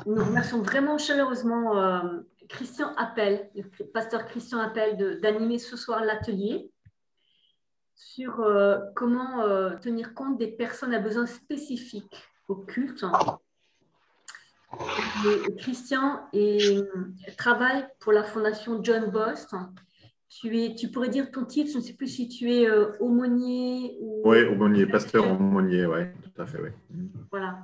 nous remercions vraiment chaleureusement Christian Appel, le pasteur Christian Appel, d'animer ce soir l'atelier sur comment tenir compte des personnes à besoins spécifiques au culte. Et Christian travaille pour la fondation John Bost. Tu pourrais dire ton titre, je ne sais plus si tu es aumônier ou… Oui, aumônier, pasteur aumônier, oui, tout à fait, oui. Voilà.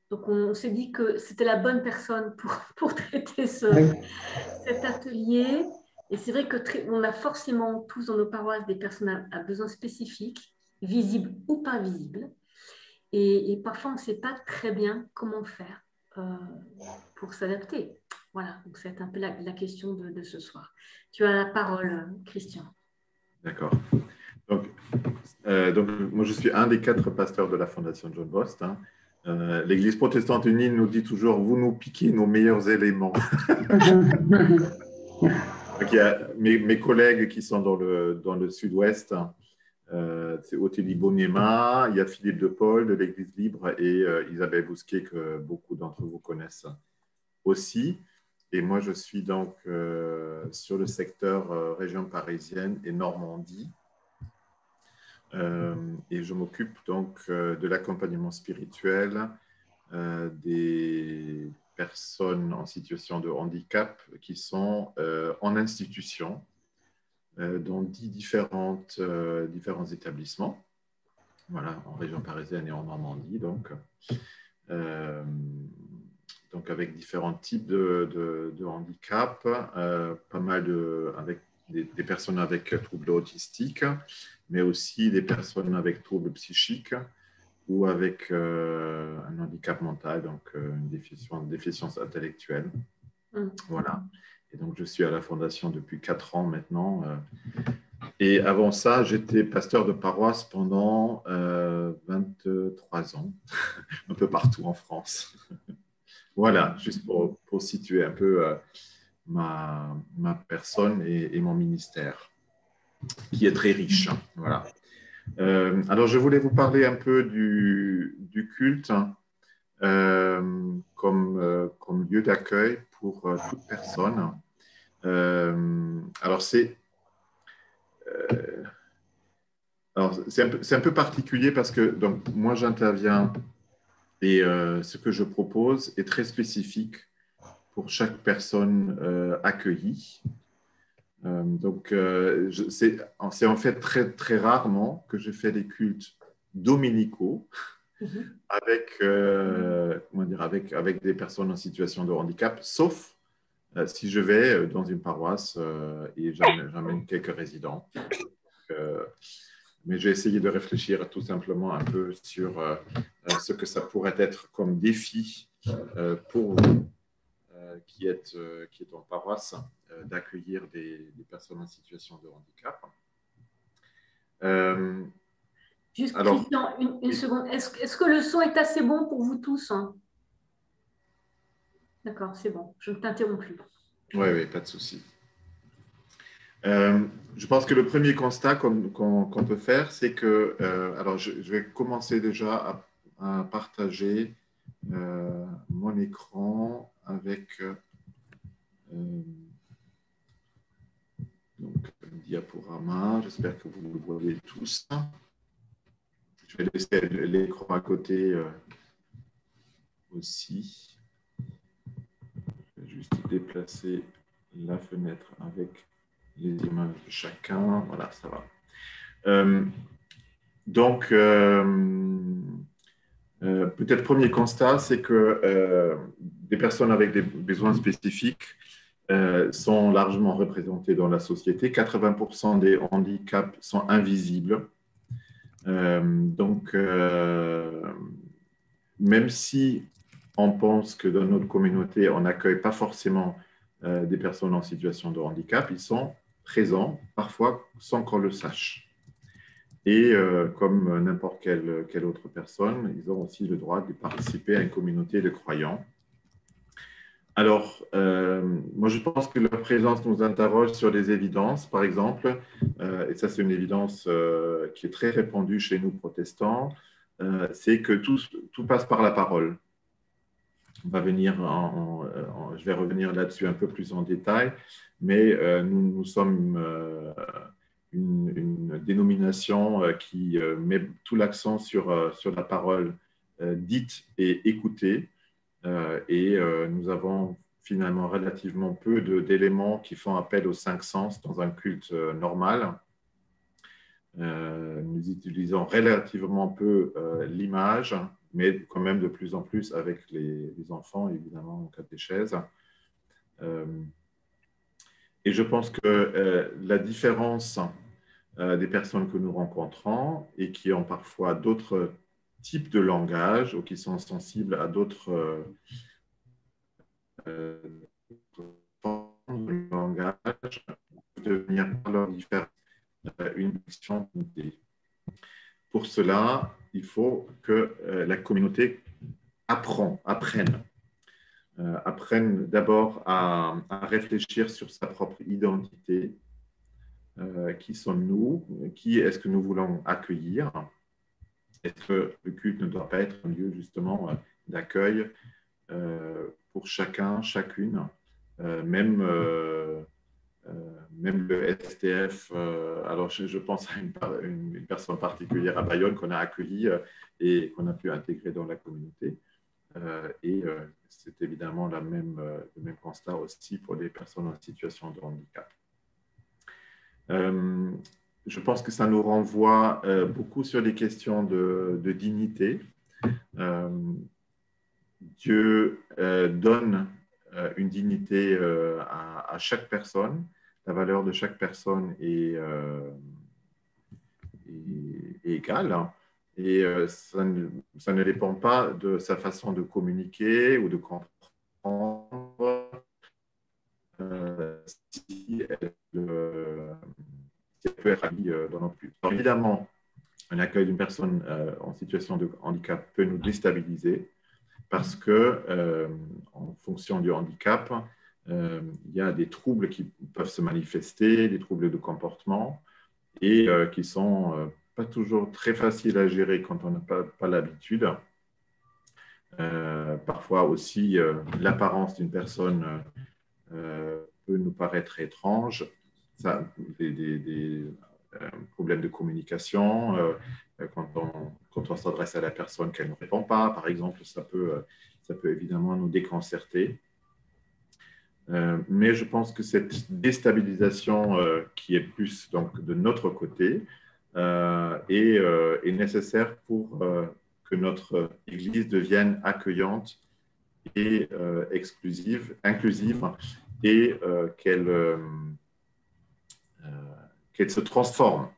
Donc, on s'est dit que c'était la bonne personne pour traiter cet atelier. Et c'est vrai qu'on a forcément tous dans nos paroisses des personnes à besoins spécifiques, visibles ou pas visibles. Et parfois, on ne sait pas très bien comment faire pour s'adapter. Voilà, donc c'est un peu la question de ce soir. Tu as la parole, Christian. D'accord. Donc, moi, je suis un des 4 pasteurs de la Fondation John Bost. Hein. L'Église protestante unie nous dit toujours « vous nous piquez nos meilleurs éléments ». Donc, il y a mes collègues qui sont dans le sud-ouest, c'est Othélie Boniema, il y a Philippe de Paul de l'Église libre et Isabelle Bousquet que beaucoup d'entre vous connaissent aussi. Et moi, je suis donc sur le secteur région parisienne et Normandie. Et je m'occupe donc de l'accompagnement spirituel des personnes en situation de handicap qui sont en institution dans 10 différents établissements, voilà, en région parisienne et en Normandie, donc avec différents types de handicap, pas mal avec des personnes avec troubles autistiques, mais aussi des personnes avec troubles psychiques ou avec un handicap mental, donc une déficience intellectuelle. Voilà. Et donc, je suis à la Fondation depuis 4 ans maintenant. Et avant ça, j'étais pasteur de paroisse pendant 23 ans, un peu partout en France. Voilà, juste pour situer un peu ma personne et mon ministère, qui est très riche. Voilà. Alors, je voulais vous parler un peu du culte comme lieu d'accueil pour toute personne. Alors, c'est un peu particulier parce que donc, moi, j'interviens et ce que je propose est très spécifique pour chaque personne accueillie. Donc, c'est en fait très, très rarement que je fais des cultes dominicaux avec des personnes en situation de handicap, sauf si je vais dans une paroisse et j'amène quelques résidents. Mais j'ai essayé de réfléchir tout simplement un peu sur ce que ça pourrait être comme défi pour vous qui êtes en paroisse d'accueillir des personnes en situation de handicap. Juste, alors, Christian, une seconde. Est-ce que le son est assez bon pour vous tous, hein? D'accord, c'est bon. Je ne t'interromps plus. Oui, pas de souci. Je pense que le premier constat qu'on peut faire, c'est que… alors, je vais commencer déjà à partager mon écran avec… donc, un diaporama. J'espère que vous le voyez tous. Je vais laisser l'écran à côté aussi. Je vais juste déplacer la fenêtre avec les images de chacun. Voilà, ça va. Donc, peut-être premier constat, c'est que des personnes avec des besoins spécifiques sont largement représentées dans la société. 80% des handicaps sont invisibles. Donc, même si on pense que dans notre communauté, on n'accueille pas forcément des personnes en situation de handicap, ils sont présents, parfois sans qu'on le sache. Et comme n'importe quelle autre personne, ils ont aussi le droit de participer à une communauté de croyants. Alors, moi, je pense que leur présence nous interroge sur des évidences, par exemple, et ça, c'est une évidence qui est très répandue chez nous protestants, c'est que tout passe par la parole. On va venir je vais revenir là-dessus un peu plus en détail, mais nous sommes une dénomination qui met tout l'accent sur la parole dite et écoutée. Et nous avons finalement relativement peu d'éléments qui font appel aux cinq sens dans un culte normal. Nous utilisons relativement peu l'image, mais quand même de plus en plus avec les enfants, évidemment, en catéchèse. Et je pense que la différence des personnes que nous rencontrons et qui ont parfois d'autres types de langage ou qui sont sensibles à d'autres formes de langage devenir par leur différence une question d'idée. Pour cela, il faut que la communauté apprenne d'abord à réfléchir sur sa propre identité. Qui sommes-nous? Qui est-ce que nous voulons accueillir? Est-ce que le culte ne doit pas être un lieu justement d'accueil pour chacun, chacune, même le STF, alors je pense à une personne particulière à Bayonne qu'on a accueillie et qu'on a pu intégrer dans la communauté. Et c'est évidemment le même constat aussi pour les personnes en situation de handicap. Je pense que ça nous renvoie beaucoup sur les questions de dignité. Dieu donne une dignité à chaque personne. La valeur de chaque personne est égale. Hein. Et ça ne dépend pas de sa façon de communiquer ou de comprendre si elle peut être accueillie dans notre culte. Alors, évidemment, un accueil d'une personne en situation de handicap peut nous déstabiliser parce que, en fonction du handicap, il y a des troubles qui peuvent se manifester, des troubles de comportement et qui ne sont pas toujours très faciles à gérer quand on n'a pas l'habitude. Parfois aussi, l'apparence d'une personne peut nous paraître étrange. Ça, des problèmes de communication, quand on s'adresse à la personne qu'elle ne répond pas, par exemple, ça peut évidemment nous déconcerter. Mais je pense que cette déstabilisation qui est plus donc, de notre côté est nécessaire pour que notre Église devienne accueillante et inclusive et qu'elle se transforme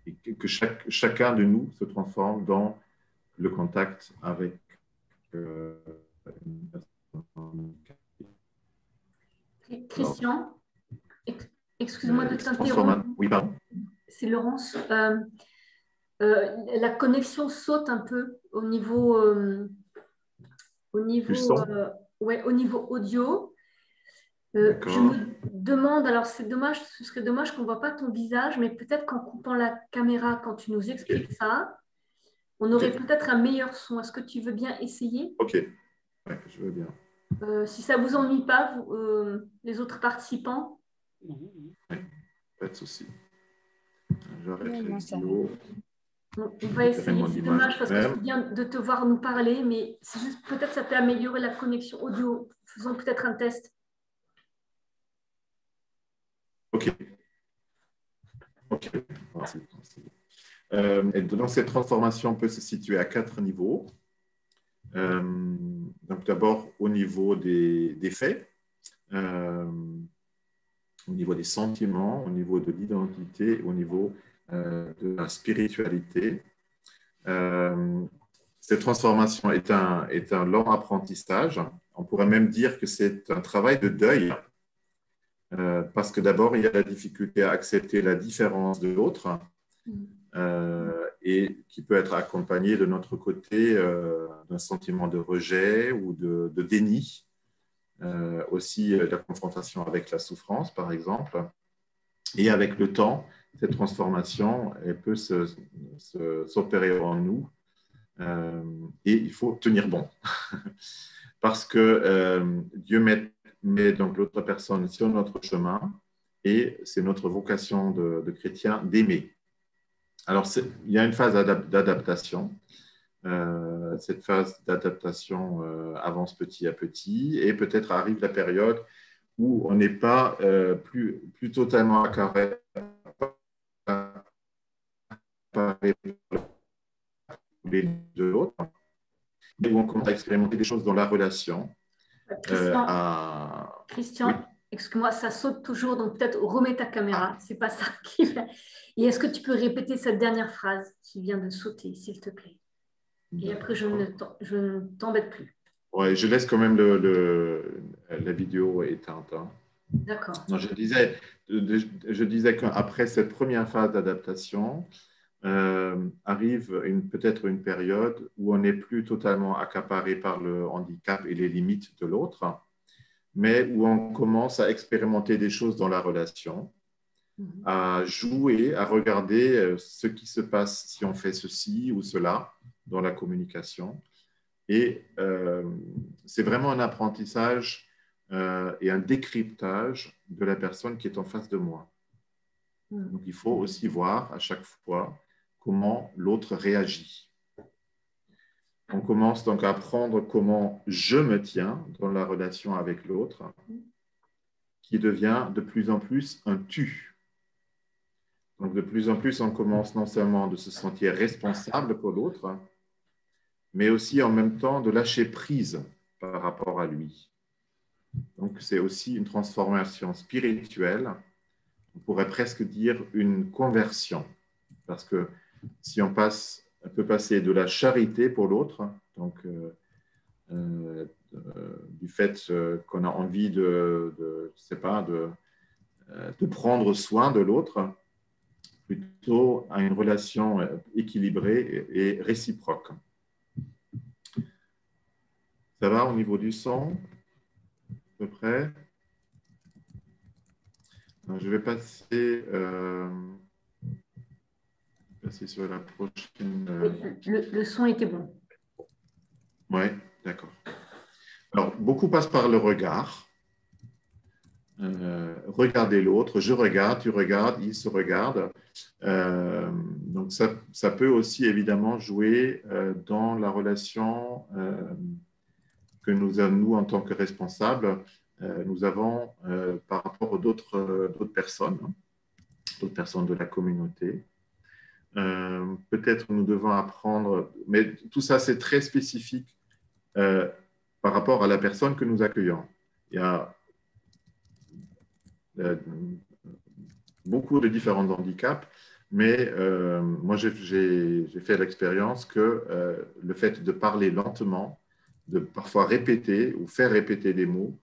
et que chacun de nous se transforme dans le contact avec une personne handicapée. Christian, excuse-moi de t'interrompre. Oui, pardon. C'est Laurence. La connexion saute un peu au niveau audio. Je me demande, alors c'est dommage, ce serait dommage qu'on ne voit pas ton visage, mais peut-être qu'en coupant la caméra, quand tu nous expliques ça, on aurait peut-être un meilleur son. Est-ce que tu veux bien essayer? Ok, ouais, je veux bien. Si ça ne vous ennuie pas, les autres participants? Oui, pas de souci. J'arrête la vidéo. On va essayer, c'est dommage parce que c'est bien de te voir nous parler, mais c'est juste peut-être ça peut améliorer la connexion audio. Faisons peut-être un test. Ok. Et donc, cette transformation peut se situer à 4 niveaux. Donc, d'abord, au niveau des faits, au niveau des sentiments, au niveau de l'identité, au niveau de la spiritualité. Cette transformation est un long apprentissage. On pourrait même dire que c'est un travail de deuil. Parce que d'abord, il y a la difficulté à accepter la différence de l'autre et qui peut être accompagnée de notre côté d'un sentiment de rejet ou de déni. Aussi la confrontation avec la souffrance, par exemple. Et avec le temps, cette transformation elle peut s'opérer en nous et il faut tenir bon. parce que Dieu met donc l'autre personne sur notre chemin et c'est notre vocation de chrétien d'aimer. Alors, il y a une phase d'adaptation. Cette phase d'adaptation avance petit à petit et peut-être arrive la période où on n'est pas plus totalement accaparé de l'autre, et où on commence à expérimenter des choses dans la relation. Christian, oui. Excuse-moi, ça saute toujours, donc peut-être remets ta caméra, c'est pas ça qui va. Et est-ce que tu peux répéter cette dernière phrase qui vient de sauter, s'il te plaît? Et après, je ne t'embête plus. Ouais, je laisse quand même la vidéo éteinte. Hein. D'accord. Je disais qu'après cette première phase d'adaptation, arrive peut-être une période où on n'est plus totalement accaparé par le handicap et les limites de l'autre, mais où on commence à expérimenter des choses dans la relation, à jouer, à regarder ce qui se passe si on fait ceci ou cela dans la communication. Et c'est vraiment un apprentissage et un décryptage de la personne qui est en face de moi. Donc, il faut aussi voir à chaque fois comment l'autre réagit. On commence donc à apprendre comment je me tiens dans la relation avec l'autre, qui devient de plus en plus un tu. Donc, de plus en plus, on commence non seulement de se sentir responsable pour l'autre, mais aussi en même temps de lâcher prise par rapport à lui. Donc, c'est aussi une transformation spirituelle, on pourrait presque dire une conversion, parce que si on peut passer de la charité pour l'autre, donc du fait qu'on a envie de prendre soin de l'autre, plutôt à une relation équilibrée et réciproque. Ça va au niveau du son, à peu près? Je vais passer sur la prochaine. Le son était bon. Oui, d'accord. Alors, beaucoup passent par le regard. Regarder l'autre, je regarde, tu regardes, il se regarde. Donc, ça peut aussi évidemment jouer dans la relation que nous, en tant que responsables, nous avons par rapport aux d'autres personnes de la communauté. Peut-être nous devons apprendre, mais tout ça, c'est très spécifique par rapport à la personne que nous accueillons. Il y a beaucoup de différents handicaps, mais moi, j'ai fait l'expérience que le fait de parler lentement, de parfois répéter ou faire répéter des mots,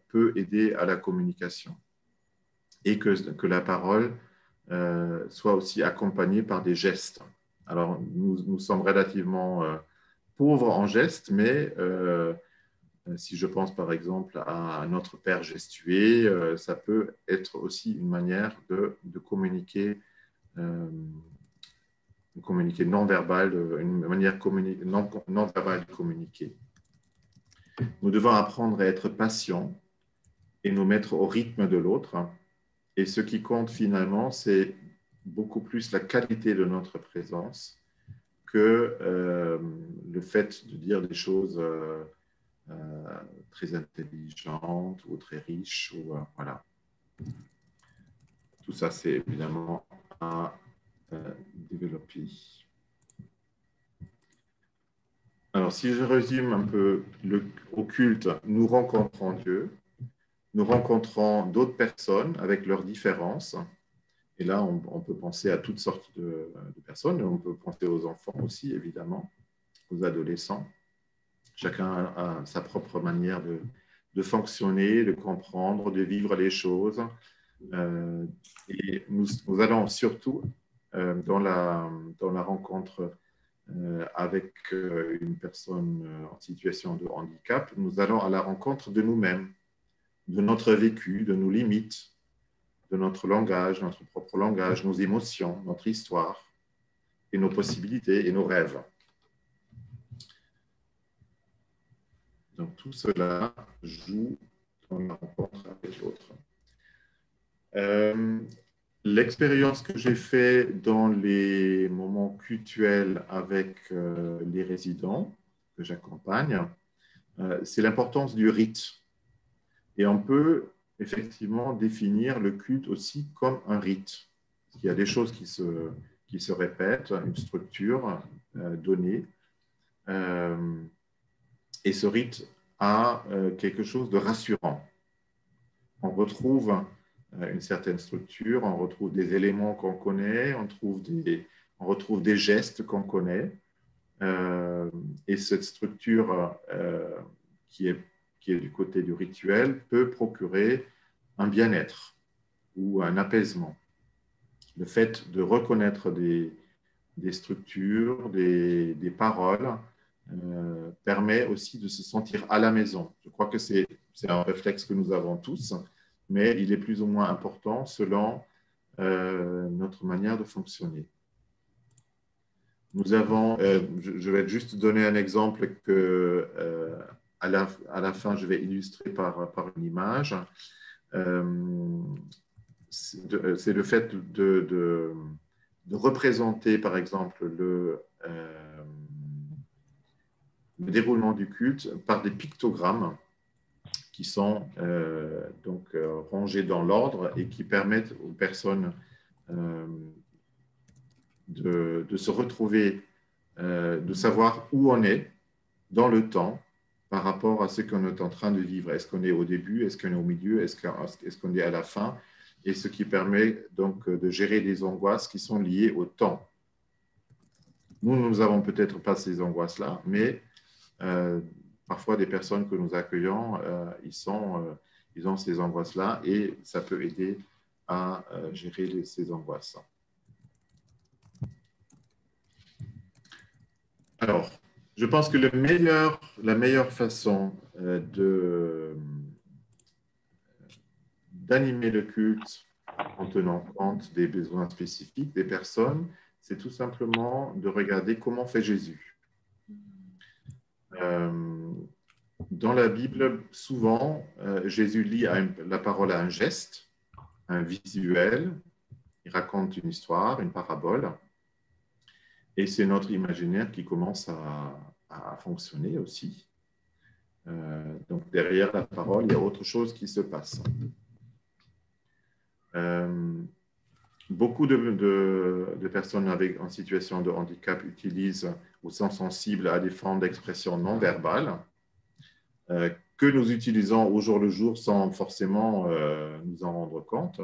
peut aider à la communication. Et que la parole soit aussi accompagnée par des gestes. Alors, nous sommes relativement pauvres en gestes, mais si je pense par exemple à notre père gestué, ça peut être aussi une manière de communiquer non-verbale, une manière non-verbale de communiquer. Nous devons apprendre à être patients et nous mettre au rythme de l'autre. Et ce qui compte finalement, c'est beaucoup plus la qualité de notre présence que le fait de dire des choses très intelligentes ou très riches. Voilà. Tout ça, c'est évidemment à développer. Alors, si je résume un peu au culte, nous rencontrons Dieu, nous rencontrons d'autres personnes avec leurs différences. Et là, on peut penser à toutes sortes de personnes. On peut penser aux enfants aussi, évidemment, aux adolescents. Chacun a sa propre manière de fonctionner, de comprendre, de vivre les choses. Et nous allons surtout, dans la rencontre avec une personne en situation de handicap, nous allons à la rencontre de nous-mêmes, de notre vécu, de nos limites, de notre langage, notre propre langage, nos émotions, notre histoire, et nos possibilités et nos rêves. Donc, tout cela joue dans la rencontre avec l'autre. L'expérience que j'ai faite dans les moments cultuels avec les résidents que j'accompagne, c'est l'importance du rite. Et on peut effectivement définir le culte aussi comme un rite. Il y a des choses qui se répètent, une structure donnée. Et ce rite a quelque chose de rassurant. On retrouve une certaine structure, on retrouve des éléments qu'on connaît, on retrouve des gestes qu'on connaît. Et cette structure qui est du côté du rituel peut procurer un bien-être ou un apaisement. Le fait de reconnaître des structures, des paroles, permet aussi de se sentir à la maison. Je crois que c'est un réflexe que nous avons tous, mais il est plus ou moins important selon notre manière de fonctionner. Nous avons, je vais juste donner un exemple que à la fin, je vais illustrer par une image. C'est le fait de représenter, par exemple, le déroulement du culte par des pictogrammes qui sont donc rangés dans l'ordre et qui permettent aux personnes de se retrouver, de savoir où on est dans le temps par rapport à ce qu'on est en train de vivre. Est-ce qu'on est au début? Est-ce qu'on est au milieu? Est-ce qu'on est à la fin? Et ce qui permet donc de gérer des angoisses qui sont liées au temps. Nous n'avons peut-être pas ces angoisses-là, mais parfois des personnes que nous accueillons, ils ont ces angoisses-là et ça peut aider à gérer ces angoisses. Alors, je pense que la meilleure façon d'animer le culte en tenant compte des besoins spécifiques des personnes, c'est tout simplement de regarder comment fait Jésus. Dans la Bible, souvent, Jésus lie la parole à un geste, un visuel, il raconte une histoire, une parabole, et c'est notre imaginaire qui commence à fonctionner aussi. Donc, derrière la parole, il y a autre chose qui se passe. Beaucoup de personnes en situation de handicap utilisent ou sont sensibles à des formes d'expression non verbale que nous utilisons au jour le jour sans forcément nous en rendre compte.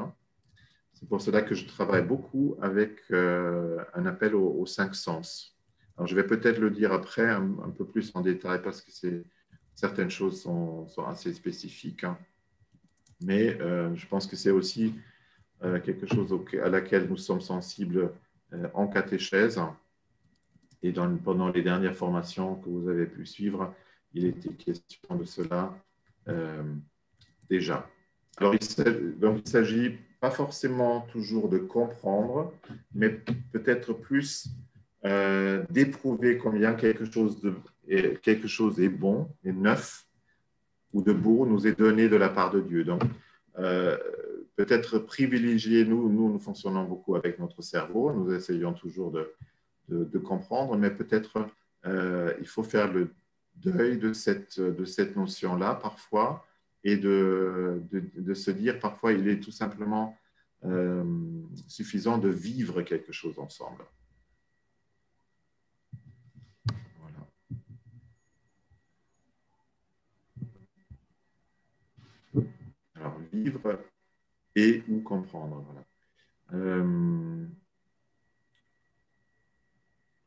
C'est pour cela que je travaille beaucoup avec un appel aux 5 sens. Alors, je vais peut-être le dire après un peu plus en détail parce que certaines choses sont assez spécifiques. Mais je pense que c'est aussi quelque chose à laquelle nous sommes sensibles en catéchèse. Et pendant les dernières formations que vous avez pu suivre, il était question de cela déjà. Alors, il s'agit pas forcément toujours de comprendre, mais peut-être plus d'éprouver combien quelque chose est bon et neuf ou de beau nous est donné de la part de Dieu. Donc, peut-être privilégier, nous fonctionnons beaucoup avec notre cerveau, nous essayons toujours de comprendre, mais peut-être il faut faire le deuil de cette notion-là parfois et de se dire parfois il est tout simplement suffisant de vivre quelque chose ensemble. Voilà. Alors, vivre et ou comprendre. Voilà.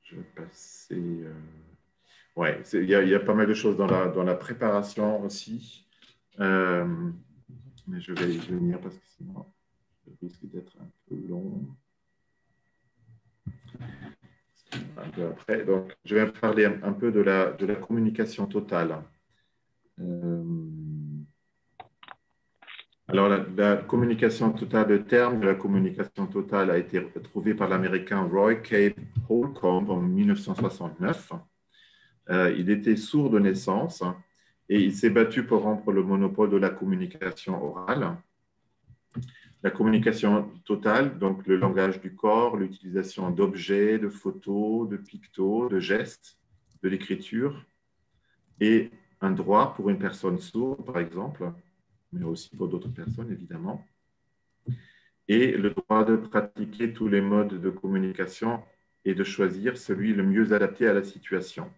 Je vais passer... Ouais, il y a pas mal de choses dans la préparation aussi. Mais je vais y venir parce que sinon, ça risque d'être un peu long. Un peu après. Donc, je vais parler un peu de la communication totale. Alors, la communication totale, le terme de la communication totale a été trouvé par l'Américain Roy K. Holcomb en 1969. Il était sourd de naissance Et il s'est battu pour rompre le monopole de la communication orale. La communication totale, donc le langage du corps, l'utilisation d'objets, de photos, de pictos, de gestes, de l'écriture, et un droit pour une personne sourde, par exemple, mais aussi pour d'autres personnes, évidemment, et le droit de pratiquer tous les modes de communication et de choisir celui le mieux adapté à la situation.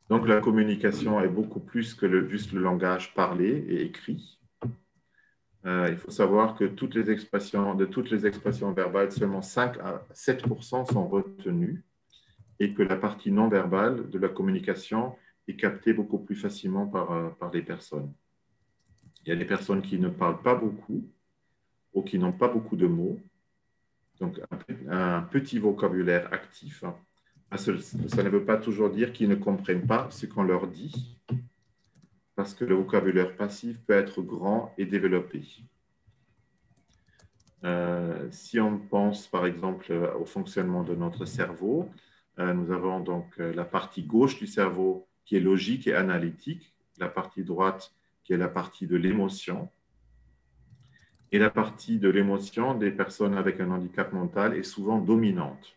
Donc, la communication est beaucoup plus que juste le langage parlé et écrit. Il faut savoir que de toutes les expressions verbales, seulement 5 à 7% sont retenues et que la partie non verbale de la communication est captée beaucoup plus facilement par les personnes. Il y a des personnes qui ne parlent pas beaucoup ou qui n'ont pas beaucoup de mots, donc un petit vocabulaire actif. Ça ne veut pas toujours dire qu'ils ne comprennent pas ce qu'on leur dit, parce que le vocabulaire passif peut être grand et développé. Si on pense par exemple au fonctionnement de notre cerveau, nous avons donc la partie gauche du cerveau qui est logique et analytique, la partie droite qui est la partie de l'émotion. Et la partie de l'émotion des personnes avec un handicap mental est souvent dominante.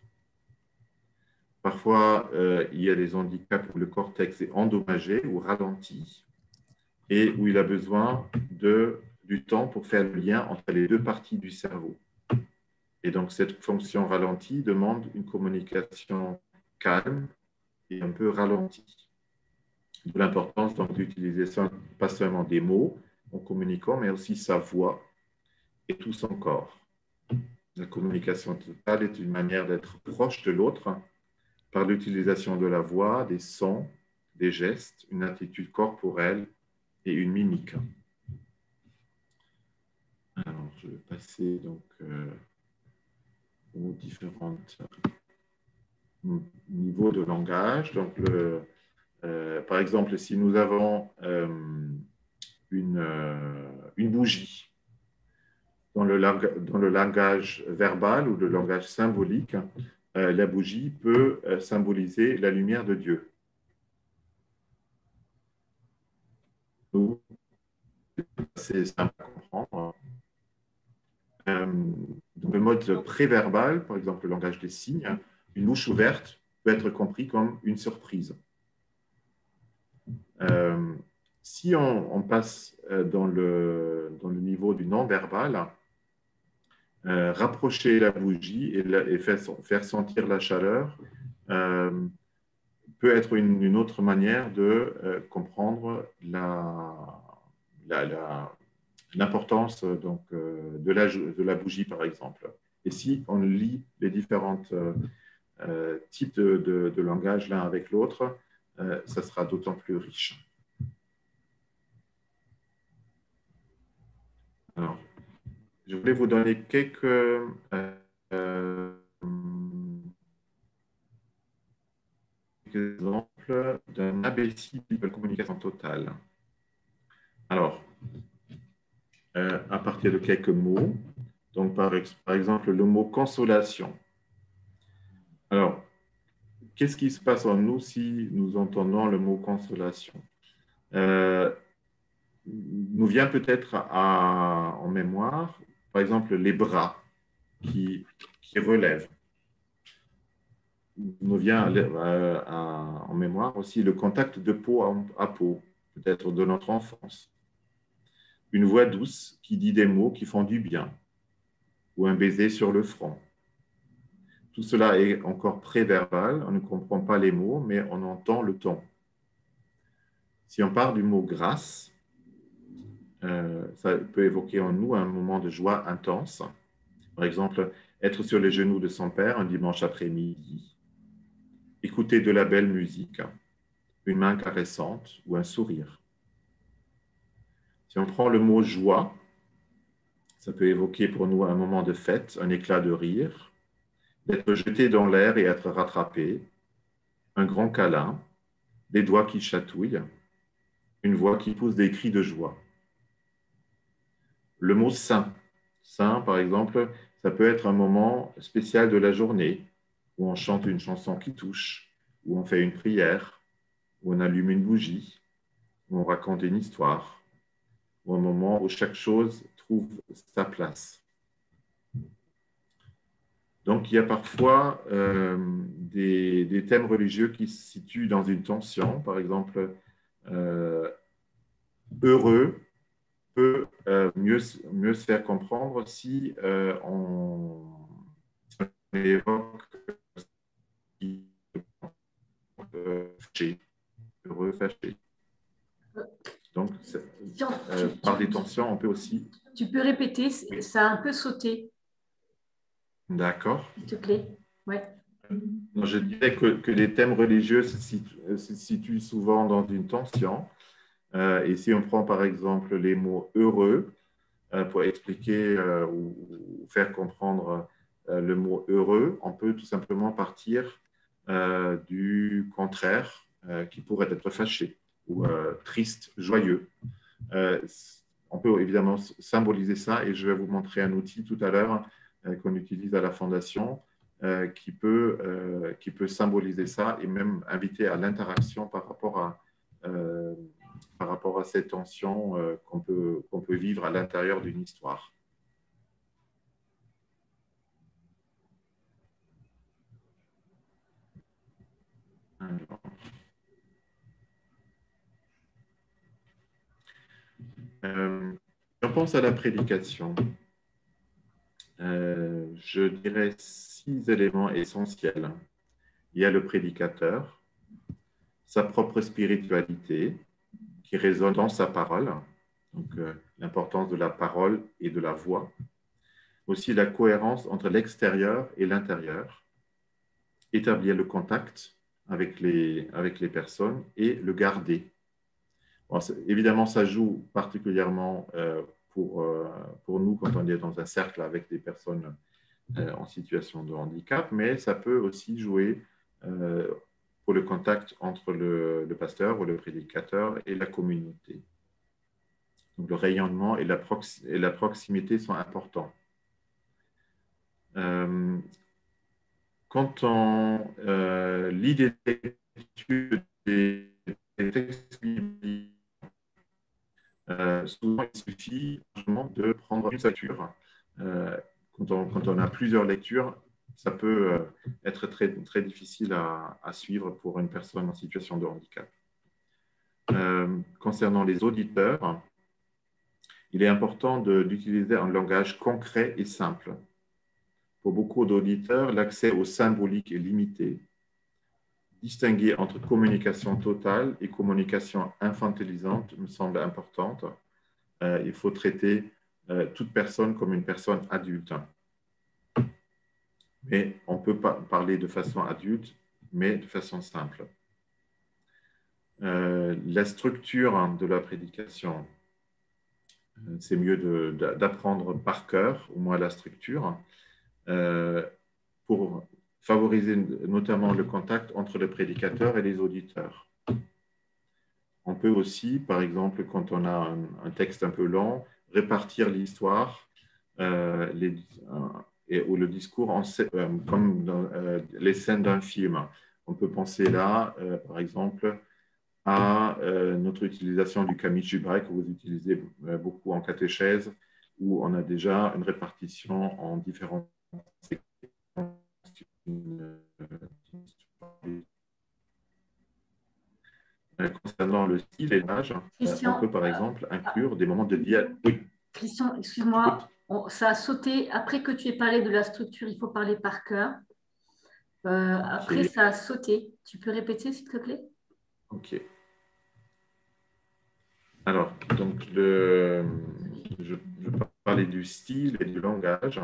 Parfois, il y a des handicaps où le cortex est endommagé ou ralenti et où il a besoin du temps pour faire le lien entre les deux parties du cerveau. Et donc, cette fonction ralentie demande une communication calme et un peu ralentie. D'où l'importance d'utiliser pas seulement des mots en communiquant, mais aussi sa voix et tout son corps. La communication totale est une manière d'être proche de l'autre par l'utilisation de la voix, des sons, des gestes, une attitude corporelle et une mimique. Alors, je vais passer donc aux différents niveaux de langage. Donc, par exemple, si nous avons une bougie dans le langage verbal ou le langage symbolique, la bougie peut symboliser la lumière de Dieu. C'est simple à comprendre. Dans le mode préverbal, par exemple le langage des signes, une bouche ouverte peut être compris comme une surprise. Si on passe dans le niveau du non-verbal, rapprocher la bougie et faire sentir la chaleur peut être une autre manière de comprendre l'importance de la bougie, par exemple. Et si on lit les différents types de langage l'un avec l'autre, ça sera d'autant plus riche. Alors, je voulais vous donner quelques exemples d'un ABC de la communication totale. Alors, à partir de quelques mots, donc par exemple le mot consolation. Alors, qu'est-ce qui se passe en nous si nous entendons le mot consolation? Nous vient peut-être en mémoire, par exemple, les bras qui relèvent. Nous vient en mémoire aussi le contact de peau à peau, peut-être de notre enfance. Une voix douce qui dit des mots qui font du bien, ou un baiser sur le front. Tout cela est encore préverbal, on ne comprend pas les mots, mais on entend le ton. Si on part du mot grâce, ça peut évoquer en nous un moment de joie intense. Par exemple, être sur les genoux de son père un dimanche après-midi, écouter de la belle musique, une main caressante ou un sourire. Si on prend le mot joie, ça peut évoquer pour nous un moment de fête, un éclat de rire, d'être jeté dans l'air et être rattrapé, un grand câlin, des doigts qui chatouillent, une voix qui pousse des cris de joie. Le mot saint. Saint, par exemple, ça peut être un moment spécial de la journée où on chante une chanson qui touche, où on fait une prière, où on allume une bougie, où on raconte une histoire, ou un moment où chaque chose trouve sa place. Donc, il y a parfois des thèmes religieux qui se situent dans une tension. Par exemple, heureux peut mieux se faire comprendre si on évoque fâché, heureux, fâché. Donc, par des tensions, on peut aussi... Tu peux répéter, ça a un peu sauté. D'accord. S'il te plaît. Ouais. Non, je dirais que les thèmes religieux se situent souvent dans une tension. Et si on prend par exemple les mots heureux, pour expliquer ou faire comprendre le mot heureux, on peut tout simplement partir du contraire qui pourrait être fâché ou triste, joyeux. On peut évidemment symboliser ça et je vais vous montrer un outil tout à l'heure qu'on utilise à la Fondation qui peut symboliser ça et même inviter à l'interaction par rapport à ces tensions qu'on peut vivre à l'intérieur d'une histoire. Alors. On pense à la prédication. Je dirais 6 éléments essentiels. Il y a le prédicateur, sa propre spiritualité qui résonne dans sa parole, donc l'importance de la parole et de la voix. Aussi la cohérence entre l'extérieur et l'intérieur, établir le contact avec les personnes et le garder. Bon, évidemment, ça joue particulièrement pour nous quand on est dans un cercle avec des personnes en situation de handicap, mais ça peut aussi jouer pour le contact entre le pasteur ou le prédicateur et la communauté. Donc, le rayonnement et la proximité sont importants. Quand on lit des lectures, des textes bibliques, souvent il suffit de prendre une lecture. Quand on a plusieurs lectures, ça peut être très, très difficile à suivre pour une personne en situation de handicap. Concernant les auditeurs, il est important d'utiliser un langage concret et simple. Pour beaucoup d'auditeurs, l'accès au symbolique est limité. Distinguer entre communication totale et communication infantilisante me semble importante. Il faut traiter toute personne comme une personne adulte. Mais on peut parler de façon adulte, mais de façon simple. La structure de la prédication, c'est mieux d'apprendre par cœur, au moins la structure, pour favoriser notamment le contact entre le prédicateur et les auditeurs. On peut aussi, par exemple, quand on a un texte un peu long, répartir l'histoire ou le discours comme dans les scènes d'un film. On peut penser là, par exemple, à notre utilisation du Kamijibai que vous utilisez beaucoup en catéchèse, où on a déjà une répartition en différents concernant le style et l'âge, on peut par exemple inclure des moments de dialogue. Oui. Christian, excuse-moi, ça a sauté. Après que tu aies parlé de la structure, il faut parler par cœur. Après, okay. Ça a sauté. Tu peux répéter, s'il te plaît? Ok. Alors, donc, je parlais du style et du langage,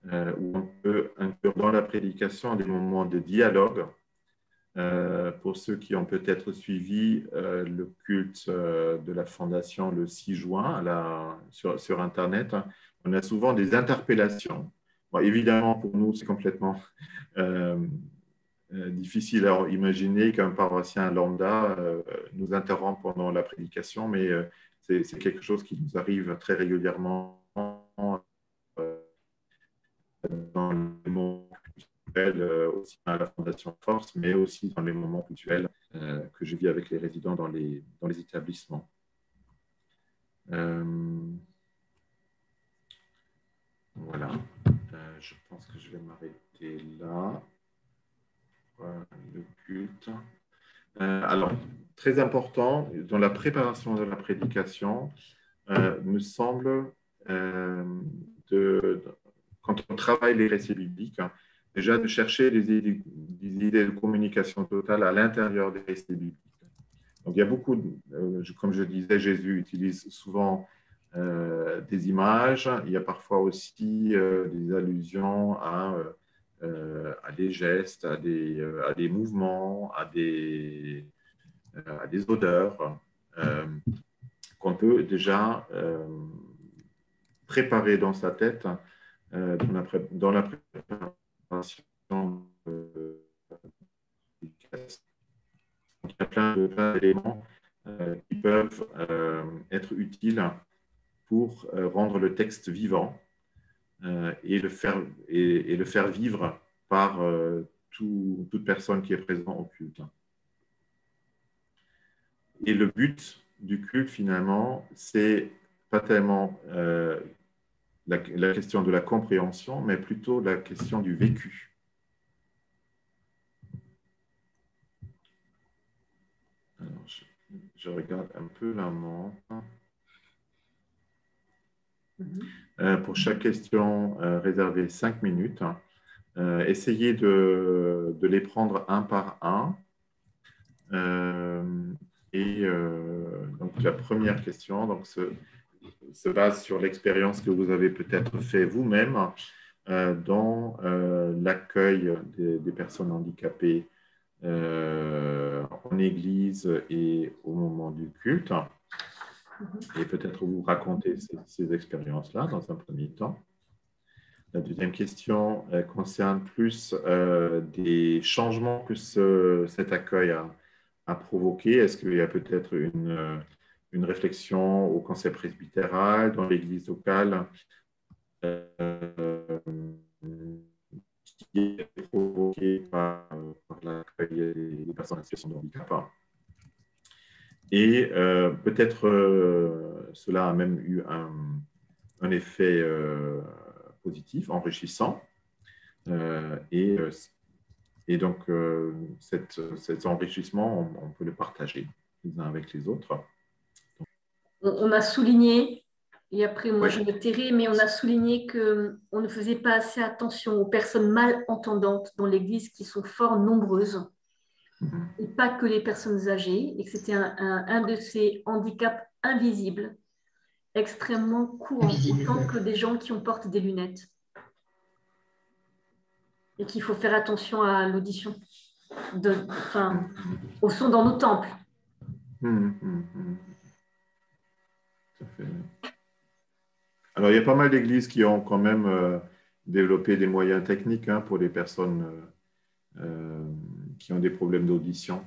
où on peut inclure dans la prédication des moments de dialogue. Pour ceux qui ont peut-être suivi le culte de la Fondation le 6 juin sur Internet, on a souvent des interpellations. Bon, évidemment, pour nous, c'est complètement difficile à imaginer qu'un paroissien lambda nous interrompt pendant la prédication, mais c'est quelque chose qui nous arrive très régulièrement dans le monde ponctuels, aussi à la Fondation Force, mais aussi dans les moments ponctuels que je vis avec les résidents dans les établissements. Voilà, je pense que je vais m'arrêter là. Voilà, le culte. Alors, très important, dans la préparation de la prédication, me semble, quand on travaille les récits bibliques, déjà de chercher des idées de communication totale à l'intérieur des récits bibliques. Donc, il y a beaucoup, comme je disais, Jésus utilise souvent des images. Il y a parfois aussi des allusions à des gestes, à des mouvements, à des odeurs qu'on peut déjà préparer dans sa tête dans la préparation. Il y a plein d'éléments qui peuvent être utiles pour rendre le texte vivant et le faire vivre par toute personne qui est présente au culte. Et le but du culte, finalement, c'est pas tellement la question de la compréhension, mais plutôt la question du vécu. Alors, je regarde un peu la montre. Pour chaque question, réservez 5 minutes. Essayez de les prendre un par un. Donc, la première question se base sur l'expérience que vous avez peut-être fait vous-même dans l'accueil des personnes handicapées en église et au moment du culte. Et peut-être vous raconter ces expériences-là dans un premier temps. La deuxième question concerne plus des changements que cet accueil a provoqué. Est-ce qu'il y a peut-être une réflexion au conseil presbytéral dans l'église locale qui est provoquée par l'accueil des personnes en situation de handicap? Et peut-être cela a même eu un effet positif, enrichissant. Et donc, cet enrichissement, on peut le partager les uns avec les autres. On a souligné, et après moi je me tairai, mais on a souligné qu'on ne faisait pas assez attention aux personnes malentendantes dans l'Église qui sont fort nombreuses. Et pas que les personnes âgées, et que c'était un de ces handicaps invisibles, extrêmement courants, autant que des gens qui portent des lunettes. Et qu'il faut faire attention à l'audition, au son dans nos temples. Tout à fait. Alors, il y a pas mal d'églises qui ont quand même développé des moyens techniques pour les personnes qui ont des problèmes d'audition.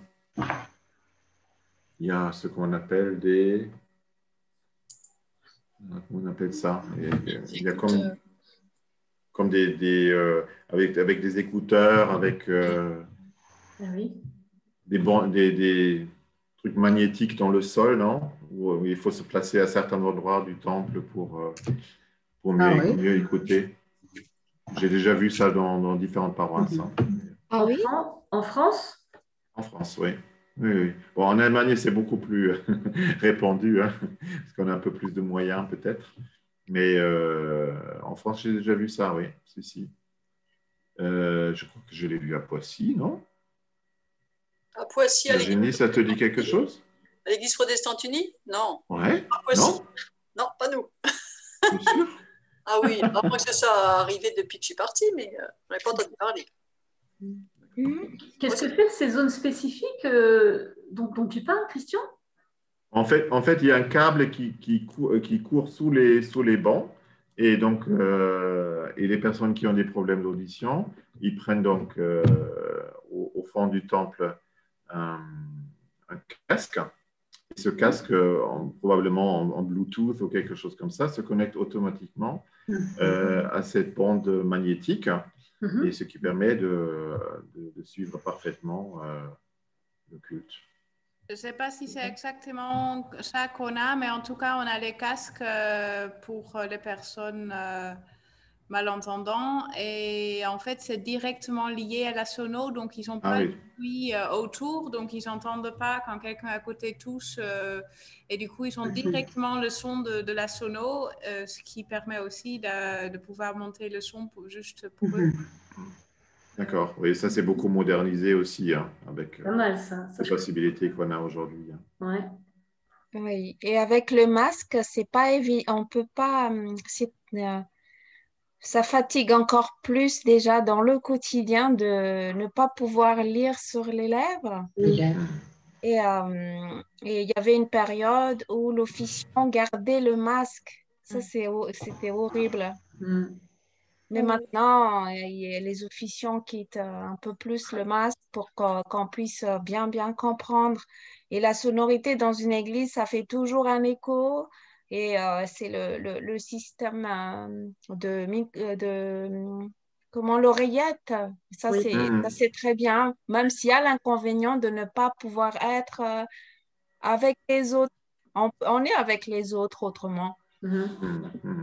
Il y a ce qu'on appelle comment on appelle ça? Il y a comme avec des écouteurs, avec des trucs magnétiques dans le sol, non? Où il faut se placer à certains endroits du temple pour mieux écouter. J'ai déjà vu ça dans différentes paroisses. Ah oui? En France? En France, oui. Oui. Bon, en Allemagne, c'est beaucoup plus répandu, parce qu'on a un peu plus de moyens, peut-être. Mais en France, j'ai déjà vu ça, oui. Si. Je crois que je l'ai vu à Poissy, non? À Poissy, à l'église. Virginie, ça te dit quelque chose? À l'église protestante unie? Non. Ouais. À Poissy. Non? Non, pas nous. C'est sûr? Ah oui, après c'est ça arrivé depuis que je suis partie, mais je n'avais pas entendu parler. Qu'est-ce que fait ces zones spécifiques dont tu parles, Christian? En fait, il y a un câble qui court sous les bancs. Et donc, et les personnes qui ont des problèmes d'audition, ils prennent donc au fond du temple un casque. Et ce casque, probablement en Bluetooth ou quelque chose comme ça, se connecte automatiquement à cette bande magnétique. et ce qui permet de suivre parfaitement le culte. Je ne sais pas si c'est exactement ça qu'on a, mais en tout cas, on a les casques pour les personnes malentendants. Et en fait, c'est directement lié à la sono, donc ils n'ont pas de bruit autour, donc ils n'entendent pas quand quelqu'un à côté tousse. Et du coup, ils ont directement le son de la sono, ce qui permet aussi de pouvoir monter le son juste pour eux. D'accord, oui, ça c'est beaucoup modernisé aussi, hein, avec pas mal, ça les possibilités qu'on a aujourd'hui. Ouais. Oui, et avec le masque, c'est pas évident, on peut pas, ça fatigue encore plus déjà dans le quotidien de ne pas pouvoir lire sur les lèvres. Et il y avait une période où l'officiant gardait le masque. Ça, c'était horrible. Mais maintenant, les officiants quittent un peu plus le masque pour qu'on puisse bien comprendre. Et la sonorité dans une église, ça fait toujours un écho. Et c'est le système comment l'oreillette. Ça, c'est très bien. Même s'il y a l'inconvénient de ne pas pouvoir être avec les autres. On est avec les autres autrement.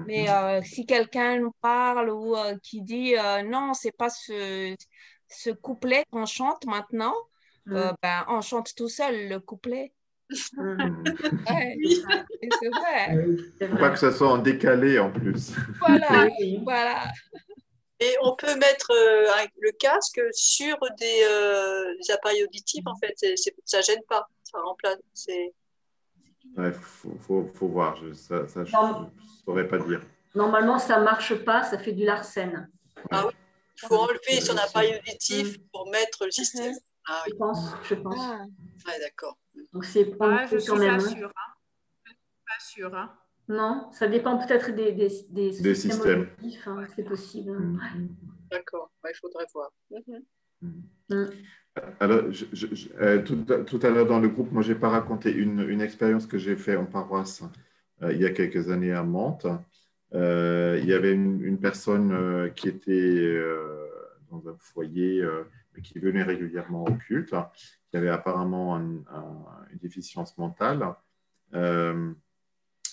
Mais si quelqu'un nous parle ou qui dit non, c'est pas ce couplet qu'on chante maintenant, ben, on chante tout seul le couplet. Ouais, c'est vrai. Il ne faut pas que ça soit en décalé en plus. Voilà, voilà. Et on peut mettre le casque sur des appareils auditifs, en fait. Ça ne gêne pas. Ça remplace. Il faut voir. Ça, je ne saurais pas dire. Normalement, ça ne marche pas. Ça fait du larcène. Ah oui. Il faut enlever son appareil auditif pour mettre le système. Ah oui. Je pense. Ah. Ouais, d'accord. Donc, c'est je ne suis pas sûre. Je suis pas sûre. Hein. Non, ça dépend peut-être des systèmes. Hein, c'est possible. D'accord, il faudrait voir. Alors, tout à l'heure dans le groupe, moi, je n'ai pas raconté une expérience que j'ai faite en paroisse il y a quelques années à Mantes. Il y avait une personne qui était dans un foyer, mais qui venait régulièrement au culte, qui avait apparemment une déficience mentale.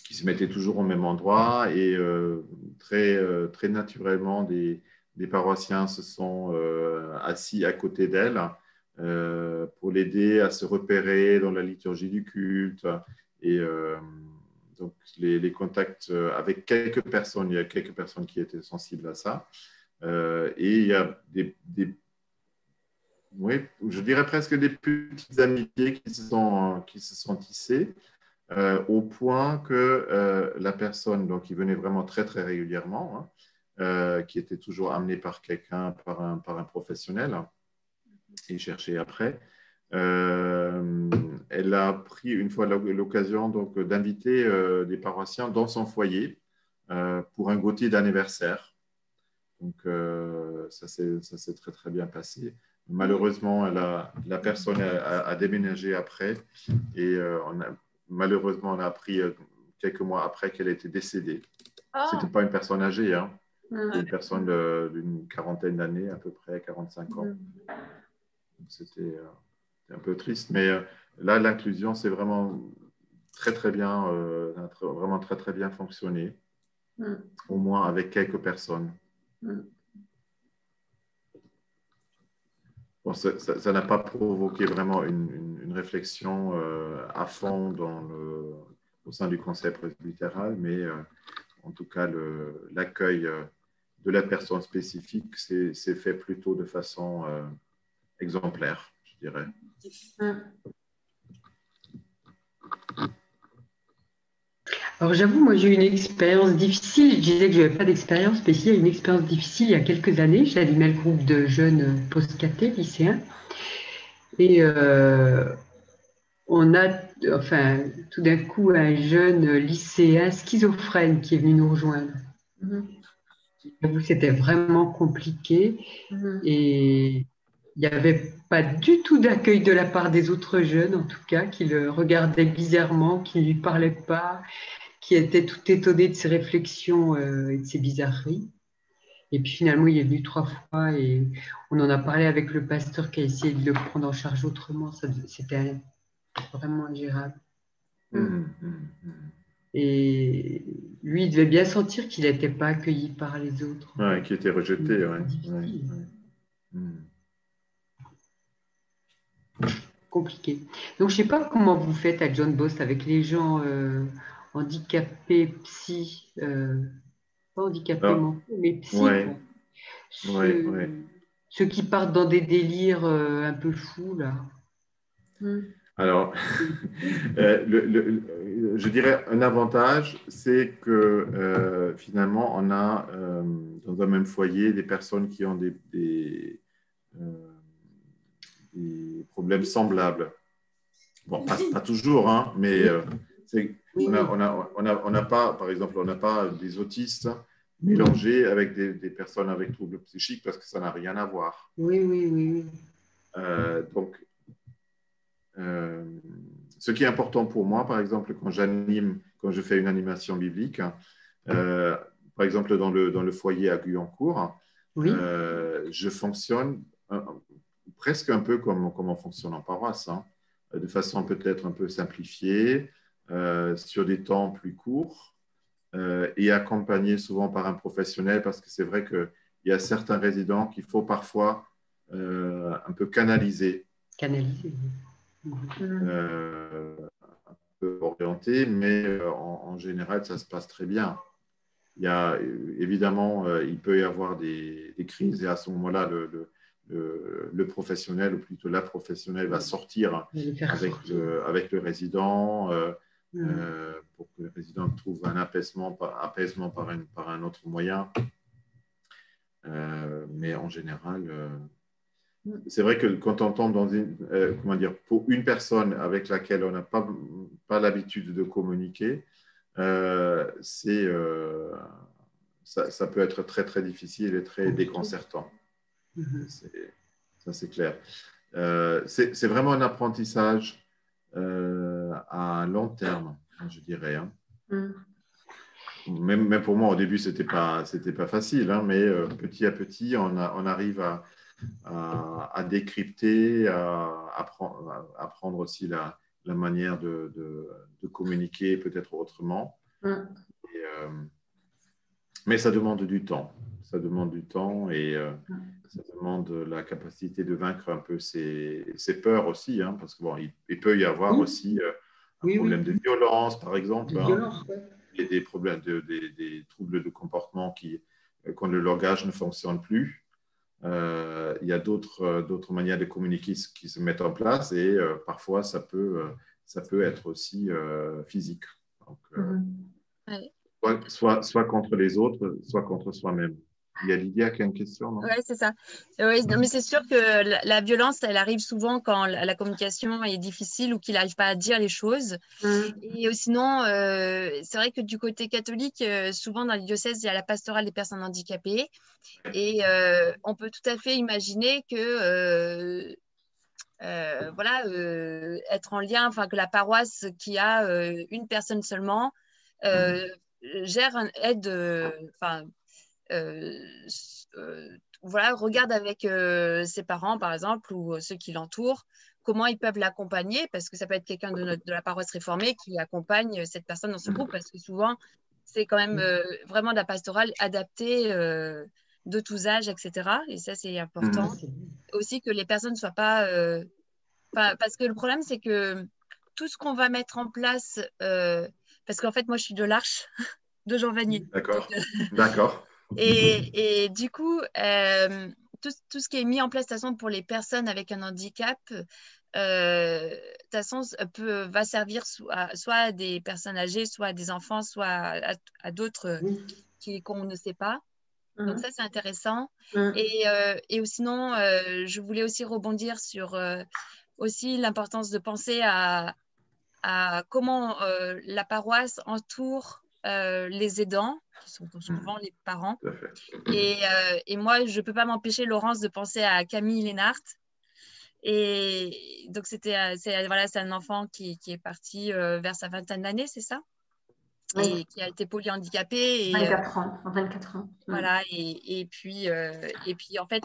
Qui se mettaient toujours au même endroit et très naturellement, des paroissiens se sont assis à côté d'elle pour l'aider à se repérer dans la liturgie du culte. Et donc, les contacts avec quelques personnes, il y a quelques personnes qui étaient sensibles à ça. Et il y a oui, je dirais presque des petites amitiés qui se sont tissées. Au point que la personne donc, qui venait vraiment très régulièrement, qui était toujours amenée par quelqu'un, par un professionnel, et cherchait après, elle a pris une fois l'occasion donc, d'inviter des paroissiens dans son foyer pour un goûter d'anniversaire. Donc, ça s'est très bien passé. Malheureusement, la personne a déménagé après et malheureusement, on a appris quelques mois après qu'elle était décédée. Ce n'était pas une personne âgée, hein. Une personne d'une quarantaine d'années, à peu près 45 ans. C'était un peu triste, mais là, l'inclusion, c'est vraiment très bien, vraiment très bien fonctionné, au moins avec quelques personnes. Bon, ça n'a pas provoqué vraiment une réflexion à fond au sein du conseil presbytéral, mais en tout cas, l'accueil de la personne spécifique s'est fait plutôt de façon exemplaire, je dirais. Alors j'avoue, moi j'ai eu une expérience difficile. Je disais que je n'avais pas d'expérience, mais il y a une expérience difficile il y a quelques années. J'animais le groupe de jeunes post-catés, lycéens. Et on a, tout d'un coup, un jeune lycéen schizophrène qui est venu nous rejoindre. J'avoue, c'était vraiment compliqué. Et il n'y avait pas du tout d'accueil de la part des autres jeunes, en tout cas, qui le regardaient bizarrement, qui ne lui parlaient pas, qui étaient tout étonnés de ses réflexions et de ses bizarreries. Et puis finalement, il est venu 3 fois et on en a parlé avec le pasteur qui a essayé de le prendre en charge autrement. C'était vraiment ingérable. Et lui, il devait bien sentir qu'il n'était pas accueilli par les autres. Ouais, qui était rejeté, ouais. Compliqué. Donc, je ne sais pas comment vous faites à John Bost avec les gens handicapés, psy, pas handicapés mentaux, mais psy. Ouais. Ceux qui partent dans des délires un peu fous, là. Alors, je dirais un avantage, c'est que finalement, on a dans un même foyer des personnes qui ont des problèmes semblables. Bon, pas toujours, hein, mais on n'a pas, par exemple, on n'a pas des autistes mélangés avec des personnes avec troubles psychiques parce que ça n'a rien à voir. Oui. Donc, ce qui est important pour moi, par exemple, quand je fais une animation biblique, par exemple dans le foyer à Guyancourt, je fonctionne presque un peu comme on fonctionne en paroisse, hein, de façon peut-être un peu simplifiée, sur des temps plus courts et accompagné souvent par un professionnel parce que c'est vrai qu'il y a certains résidents qu'il faut parfois un peu canaliser. Un peu orienté, mais en général, ça se passe très bien. Il y a, évidemment, il peut y avoir des crises et à ce moment-là, le professionnel, ou plutôt la professionnelle, va sortir avec le résident pour que le résident trouve un apaisement par un autre moyen. Mais en général, c'est vrai que quand on tombe dans pour une personne avec laquelle on n'a pas l'habitude de communiquer, ça peut être très, très difficile et très déconcertant. Ça, c'est clair. C'est vraiment un apprentissage à long terme, je dirais. Hein. Même pour moi, au début, ce n'était pas facile, hein, mais petit à petit, on arrive à décrypter, à apprendre aussi la manière de communiquer peut-être autrement. Mais ça demande du temps. Ça demande du temps et ça demande la capacité de vaincre un peu ses peurs aussi, hein, parce que bon, il peut y avoir aussi un problème de violence, par exemple. Et des problèmes, des troubles de comportement quand le langage ne fonctionne plus. Il y a d'autres manières de communiquer qui se mettent en place et parfois ça peut être aussi physique. Donc, soit contre les autres, soit contre soi-même. Il y a Lydia qui a une question, non? Oui, c'est ça. Non, mais c'est sûr que la violence, elle arrive souvent quand la communication est difficile ou qu'il n'arrive pas à dire les choses. Et sinon, c'est vrai que du côté catholique, souvent dans les diocèses, il y a la pastorale des personnes handicapées. Et on peut tout à fait imaginer que être en lien, enfin que la paroisse qui a une personne seulement regarde avec ses parents, par exemple, ou ceux qui l'entourent, comment ils peuvent l'accompagner, parce que ça peut être quelqu'un de la paroisse réformée qui accompagne cette personne dans ce groupe, parce que souvent, c'est quand même vraiment de la pastorale adaptée de tous âges, etc. Et ça, c'est important. Aussi que les personnes ne soient pas... parce que le problème, c'est que tout ce qu'on va mettre en place... parce qu'en fait, moi, je suis de l'Arche de Jean Vanier. D'accord. Et du coup, tout ce qui est mis en place, de toute façon, pour les personnes avec un handicap, de toute façon, va servir soit à des personnes âgées, soit à des enfants, soit à d'autres qu'on ne sait pas. Donc ça, c'est intéressant. Et sinon, je voulais aussi rebondir sur aussi l'importance de penser à comment la paroisse entoure les aidants, qui sont souvent les parents. Et moi, je ne peux pas m'empêcher, Laurence, de penser à Camille Lénart. Et donc, c'est un enfant qui est parti vers sa vingtaine d'années, c'est ça? et qui a été polyhandicapée. 24 ans, 24 ans. Voilà, et puis en fait,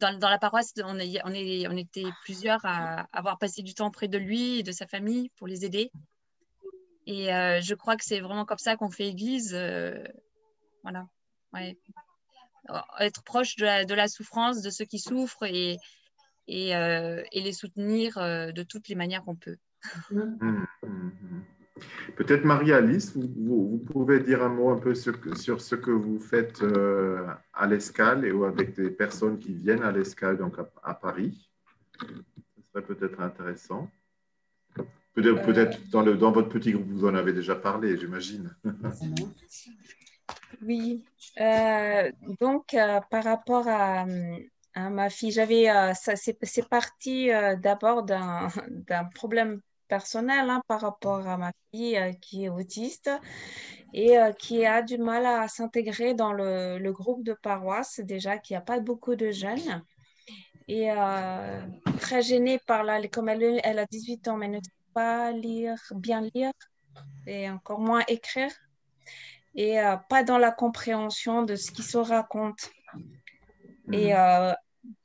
dans la paroisse, on était plusieurs à avoir passé du temps auprès de lui et de sa famille pour les aider. Et je crois que c'est vraiment comme ça qu'on fait église. Voilà, ouais. Être proche de la souffrance, de ceux qui souffrent et les soutenir de toutes les manières qu'on peut. Peut-être Marie-Alice, vous pouvez dire un mot un peu sur ce que vous faites à l'Escale ou avec des personnes qui viennent à l'Escale, donc à Paris. Ce serait peut-être intéressant. Peut-être dans votre petit groupe, vous en avez déjà parlé, j'imagine. Oui, donc par rapport à ma fille, c'est parti d'abord d'un problème personnel par rapport à ma fille qui est autiste et qui a du mal à s'intégrer dans le groupe de paroisse, déjà qu'il n'y a pas beaucoup de jeunes. Et très gênée comme elle a 18 ans, mais ne sait pas bien lire et encore moins écrire. Et pas dans la compréhension de ce qui se raconte. Et à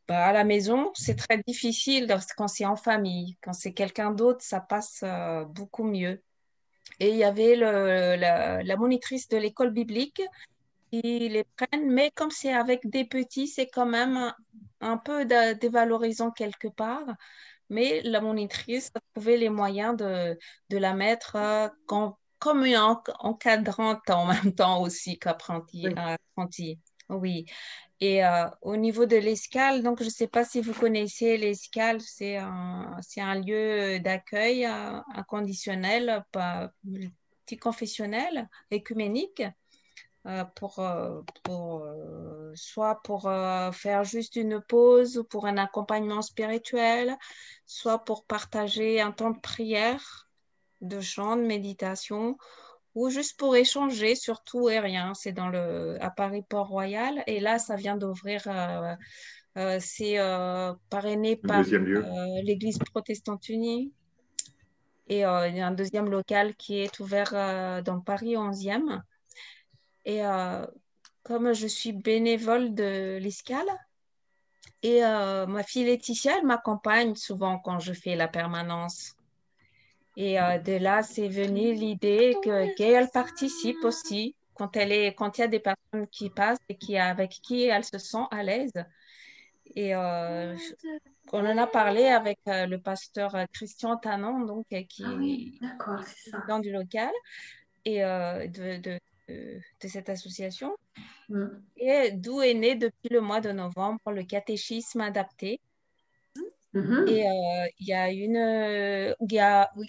la maison, c'est très difficile quand c'est en famille. Quand c'est quelqu'un d'autre, ça passe beaucoup mieux. Et il y avait la monitrice de l'école biblique qui les prennent, mais comme c'est avec des petits, c'est quand même un peu dévalorisant quelque part. Mais la monitrice a trouvé les moyens de la mettre comme une encadrante en même temps aussi qu'apprenti. Oui. Et au niveau de l'Escale, donc je ne sais pas si vous connaissez l'Escale, c'est un lieu d'accueil inconditionnel, multiconfessionnel, écuménique. Soit pour faire juste une pause ou pour un accompagnement spirituel, soit pour partager un temps de prière, de chant, de méditation, ou juste pour échanger sur tout et rien. C'est à Paris Port-Royal et là, ça vient d'ouvrir. C'est parrainé par l'Église protestante unie. Et il y a un deuxième local qui est ouvert dans Paris 11e. Et comme je suis bénévole de l'Escale, et ma fille Laetitia, elle m'accompagne souvent quand je fais la permanence. Et de là, c'est venu l'idée qu'elle participe aussi quand il y a des personnes qui passent et avec qui elle se sent à l'aise. Et on en a parlé avec le pasteur Christian Tanon, donc, qui est dans du local et de cette association. Et d'où est né depuis le mois de novembre le catéchisme adapté. Et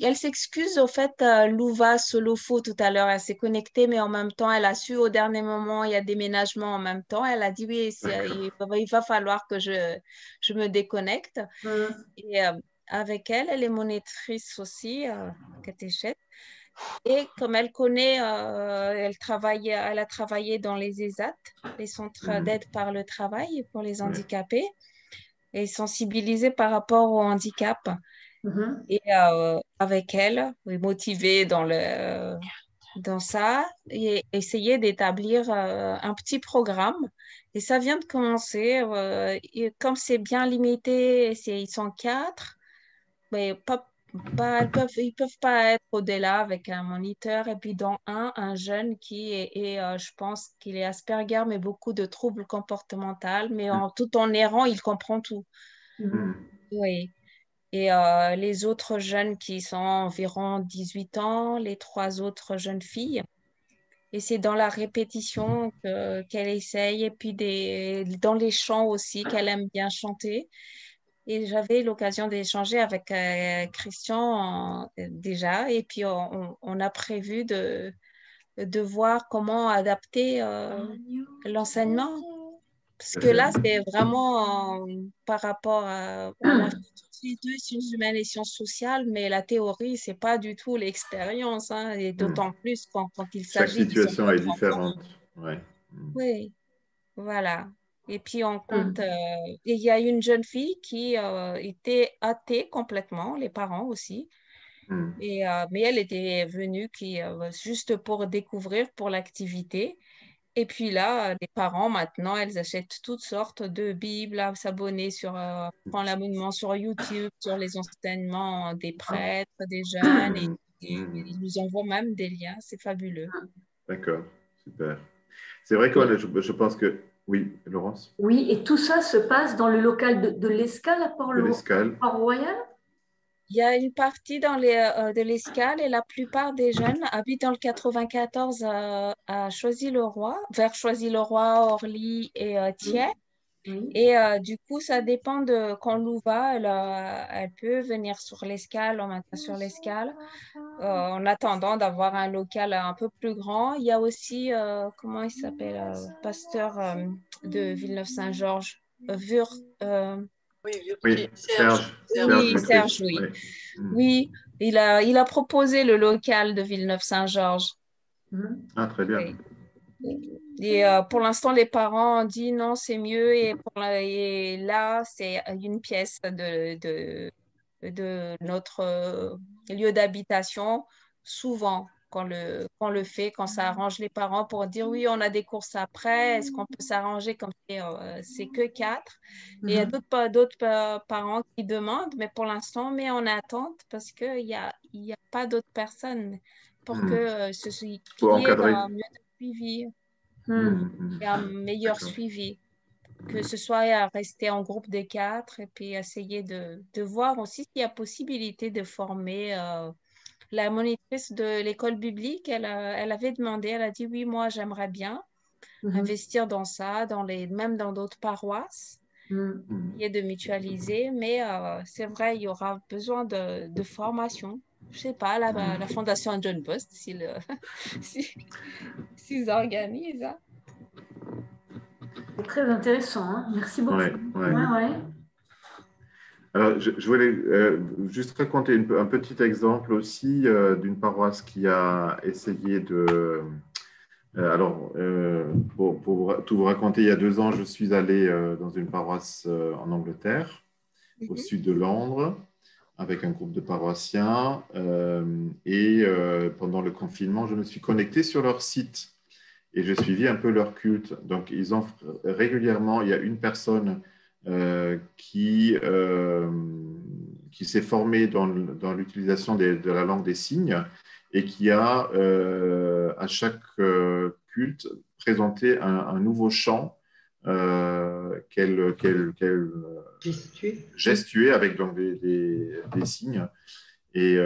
elle s'excuse au fait, Louva Solofo tout à l'heure, elle s'est connectée, mais en même temps, elle a su au dernier moment, il y a déménagement en même temps. Elle a dit oui, il va falloir que je me déconnecte. Et avec elle est monitrice aussi, catéchète. Et comme elle connaît, elle a travaillé dans les ESAT, les centres d'aide par le travail pour les handicapés, et sensibilisée par rapport au handicap. Et avec elle, motivée dans ça, et essayer d'établir un petit programme. Et ça vient de commencer. Et comme c'est bien limité, ils sont 4, mais ils peuvent pas être au-delà avec un moniteur. Et puis dans un jeune qui je pense qu'il est Asperger, mais beaucoup de troubles comportementaux, mais tout en errant, il comprend tout. Oui. Et les autres jeunes qui sont environ 18 ans, les 3 autres jeunes filles. Et c'est dans la répétition qu'elle essaye, et puis dans les chants aussi, qu'elle aime bien chanter. Et j'avais l'occasion d'échanger avec Christian déjà, et puis on a prévu de voir comment adapter l'enseignement. Parce que là, c'est vraiment par rapport à... On a fait les deux, sciences humaines et sciences sociales, mais la théorie, c'est pas du tout l'expérience, et d'autant plus quand il s'agit... Chaque situation est différente. Ouais. Oui, voilà. Et puis, on compte... il y a une jeune fille qui était athée complètement, les parents aussi. Mais elle était venue juste pour découvrir, pour l'activité. Et puis là, les parents, maintenant, elles achètent toutes sortes de bibles à s'abonner prendre l'abonnement sur YouTube, sur les enseignements des prêtres, des jeunes, et ils nous envoient même des liens. C'est fabuleux. D'accord, super. C'est vrai que je pense que... Oui, Laurence? Oui, et tout ça se passe dans le local de l'Escale à Port-Royal? Il y a une partie de l'Escale et la plupart des jeunes habitent dans le 94 à Choisy-le-Roi, vers Choisy-le-Roi, Orly et Thiers. Et du coup, ça dépend de quand Lou va. Elle peut venir sur l'Escale, on maintient sur l'Escale, en attendant d'avoir un local un peu plus grand. Il y a aussi, comment il s'appelle, pasteur de Villeneuve-Saint-Georges, Oui, Serge. Oui, Serge, oui. Oui, il a proposé le local de Villeneuve-Saint-Georges. Ah, très bien. Et pour l'instant, les parents ont dit non, c'est mieux. Et là, c'est une pièce de notre lieu d'habitation. Souvent, quand le fait, quand ça arrange les parents pour dire oui, on a des courses après, est-ce qu'on peut s'arranger comme c'est que 4? Et il y a d'autres parents qui demandent, mais pour l'instant, on met en attente parce qu'il y a pas d'autres personnes pour que qu'il y ait un mieux de suivi et un meilleur suivi. Que ce soit à rester en groupe de 4 et puis essayer de voir aussi s'il y a possibilité de former la monitrice de l'école biblique. Elle avait demandé, elle a dit oui, moi j'aimerais bien investir dans ça, même dans d'autres paroisses et de mutualiser, mais c'est vrai, il y aura besoin de formation. Je sais pas, la Fondation John Post, s'ils organisent. Hein. C'est très intéressant, hein. Merci beaucoup. Ouais. Alors, je voulais juste raconter un petit exemple aussi d'une paroisse qui a essayé de... pour tout vous raconter, il y a 2 ans, je suis allé dans une paroisse en Angleterre, au sud de Londres, avec un groupe de paroissiens. Et pendant le confinement, je me suis connecté sur leur site et j'ai suivi un peu leur culte. Donc, ils ont régulièrement, il y a une personne qui s'est formée dans l'utilisation de la langue des signes et qui a, à chaque culte, présenté un nouveau chant qu'elle gestuait avec donc, des signes. Et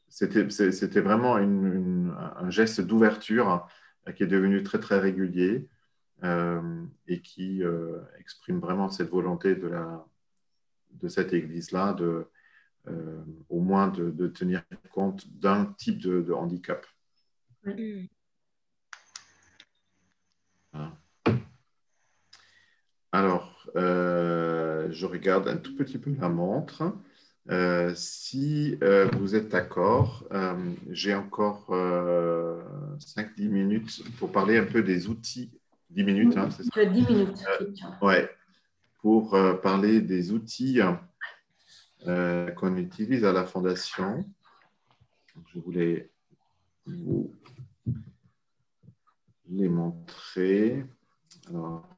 c'était vraiment un geste d'ouverture qui est devenu très, très régulier et qui exprime vraiment cette volonté de cette Église-là au moins de tenir compte d'un type de handicap. Voilà. Alors, je regarde un tout petit peu la montre. Si vous êtes d'accord, j'ai encore 5-10 minutes pour parler un peu des outils. 10 minutes, hein, c'est ça? Tu as 10 minutes. Ouais, pour parler des outils qu'on utilise à la Fondation. Je voulais vous les montrer. Alors,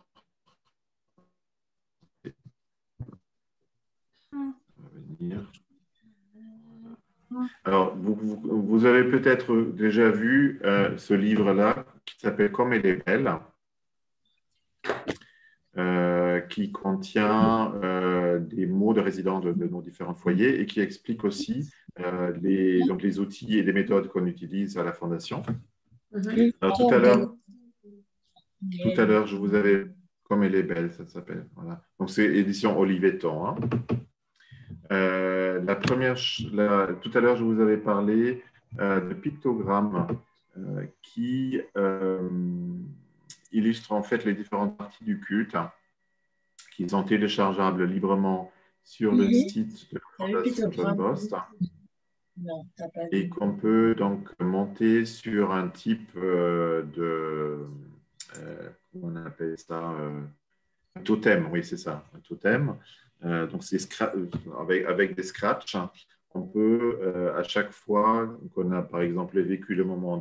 alors, vous avez peut-être déjà vu ce livre-là qui s'appelle « Comme elle est belle », qui contient des mots de résidents de nos différents foyers et qui explique aussi les outils et les méthodes qu'on utilise à la Fondation. Alors, tout à l'heure, je vous avais « Comme elle est belle », ça s'appelle. Voilà. Donc, c'est édition Oliveton. Hein. Tout à l'heure, je vous avais parlé de pictogrammes qui illustrent en fait les différentes parties du culte qui sont téléchargeables librement sur le site de la Fondation John Post et qu'on peut donc monter sur un type comment on appelle ça, un totem, oui c'est ça, un totem. Donc c'est avec des scratchs, on peut, à chaque fois qu'on a, par exemple, vécu le moment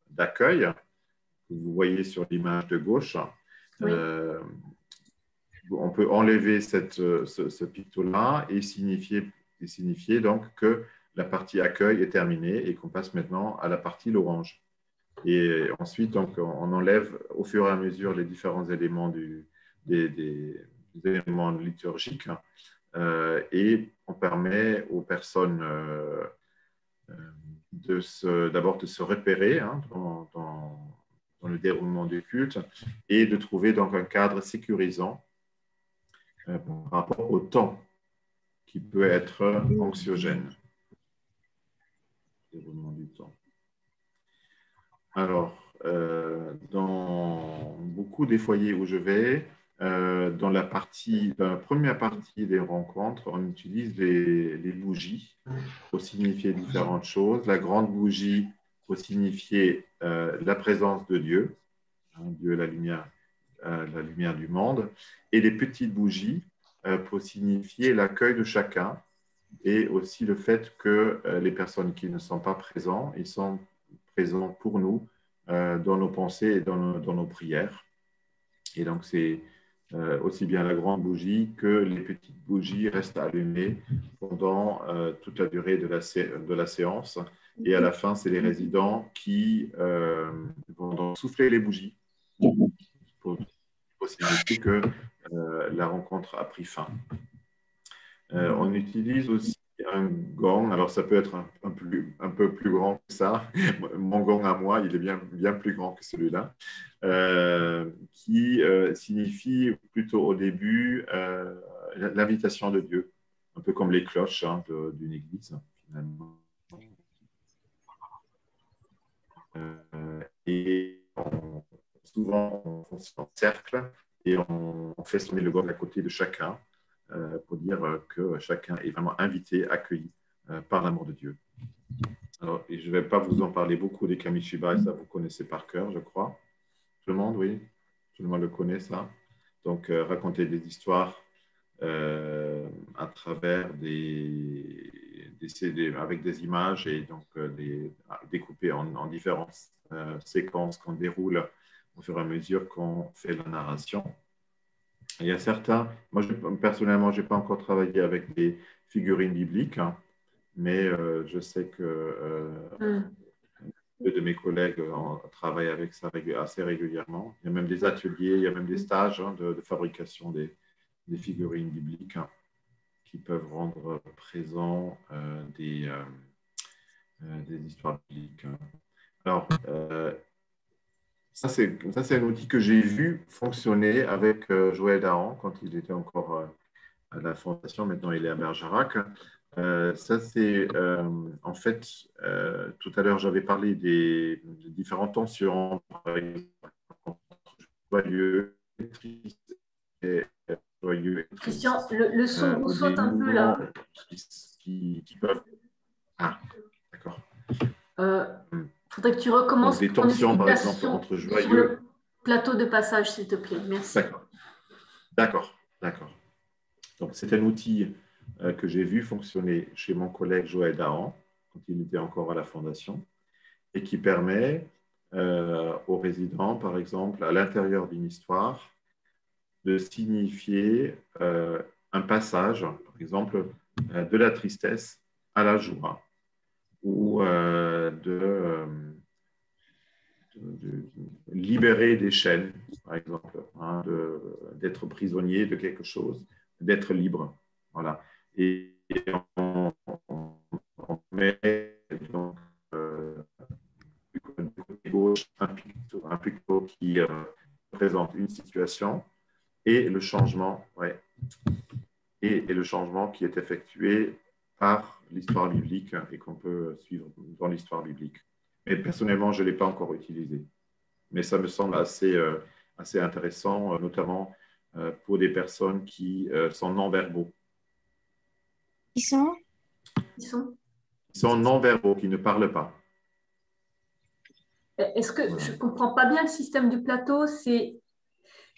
d'accueil, que vous voyez sur l'image de gauche, Oui. On peut enlever ce picto-là et signifier donc que la partie accueil est terminée et qu'on passe maintenant à la partie l'orange. Et ensuite, donc, on enlève au fur et à mesure les différents éléments des éléments liturgiques et on permet aux personnes d'abord de se repérer dans le déroulement du culte et de trouver donc un cadre sécurisant par rapport au temps qui peut être anxiogène. Déroulement du temps. Alors, dans beaucoup des foyers où je vais, dans la première partie des rencontres, on utilise les bougies pour signifier différentes choses. La grande bougie pour signifier la présence de Dieu, Dieu la lumière du monde, et les petites bougies pour signifier l'accueil de chacun et aussi le fait que les personnes qui ne sont pas présentes, ils sont présents pour nous dans nos pensées et dans nos prières. Et donc, c'est aussi bien la grande bougie que les petites bougies restent allumées pendant toute la durée de la séance. Et à la fin, c'est les résidents qui vont donc souffler les bougies pour signifier que la rencontre a pris fin. On utilise aussi un gong, alors ça peut être un peu plus grand que ça. Mon gong à moi, il est bien plus grand que celui-là, qui signifie plutôt au début l'invitation de Dieu, un peu comme les cloches d'une église, finalement. Et souvent, on fonctionne en cercle et on fait sonner le gong à côté de chacun pour dire que chacun est vraiment invité, accueilli par l'amour de Dieu. Alors, et je ne vais pas vous en parler beaucoup des Kamishibai, ça vous connaissez par cœur, je crois. Tout le monde, oui. Tout le monde le connaît, ça. Donc, raconter des histoires à travers avec des images et donc découpées en différentes séquences qu'on déroule au fur et à mesure qu'on fait la narration. Il y a certains, moi personnellement, je n'ai pas encore travaillé avec des figurines bibliques, mais je sais que deux de mes collègues travaillent avec ça assez régulièrement. Il y a même des ateliers, il y a même des stages de fabrication des figurines bibliques qui peuvent rendre présents des histoires bibliques. Alors, ça, c'est un outil que j'ai vu fonctionner avec Joël Dahan quand il était encore à la Fondation. Maintenant, il est à Bergerac. Ça, c'est en fait, tout à l'heure, j'avais parlé des différentes tensions, par exemple, joyeux, triste et joyeux. Christian, le son vous saute un peu là. Qui peuvent... Ah, d'accord. Faudrait que tu recommences des tensions, par exemple, entre joyeux... Sur le plateau de passage, s'il te plaît. Merci. D'accord. Donc, c'est un outil que j'ai vu fonctionner chez mon collègue Joël Dahan, quand il était encore à la Fondation, et qui permet aux résidents, par exemple, à l'intérieur d'une histoire, de signifier un passage, par exemple, de la tristesse à la joie, ou de libérer des chaînes, par exemple, d'être prisonnier de quelque chose, d'être libre. Voilà. Et on met donc du côté gauche un picto qui représente une situation et le changement, et le changement qui est effectué par l'histoire biblique et qu'on peut suivre dans l'histoire biblique. Mais personnellement, je ne l'ai pas encore utilisé. Mais ça me semble assez intéressant, notamment pour des personnes qui sont non-verbaux. Ils sont non-verbaux, qui ne parlent pas. Est-ce que je ne comprends pas bien le système du plateau? C'est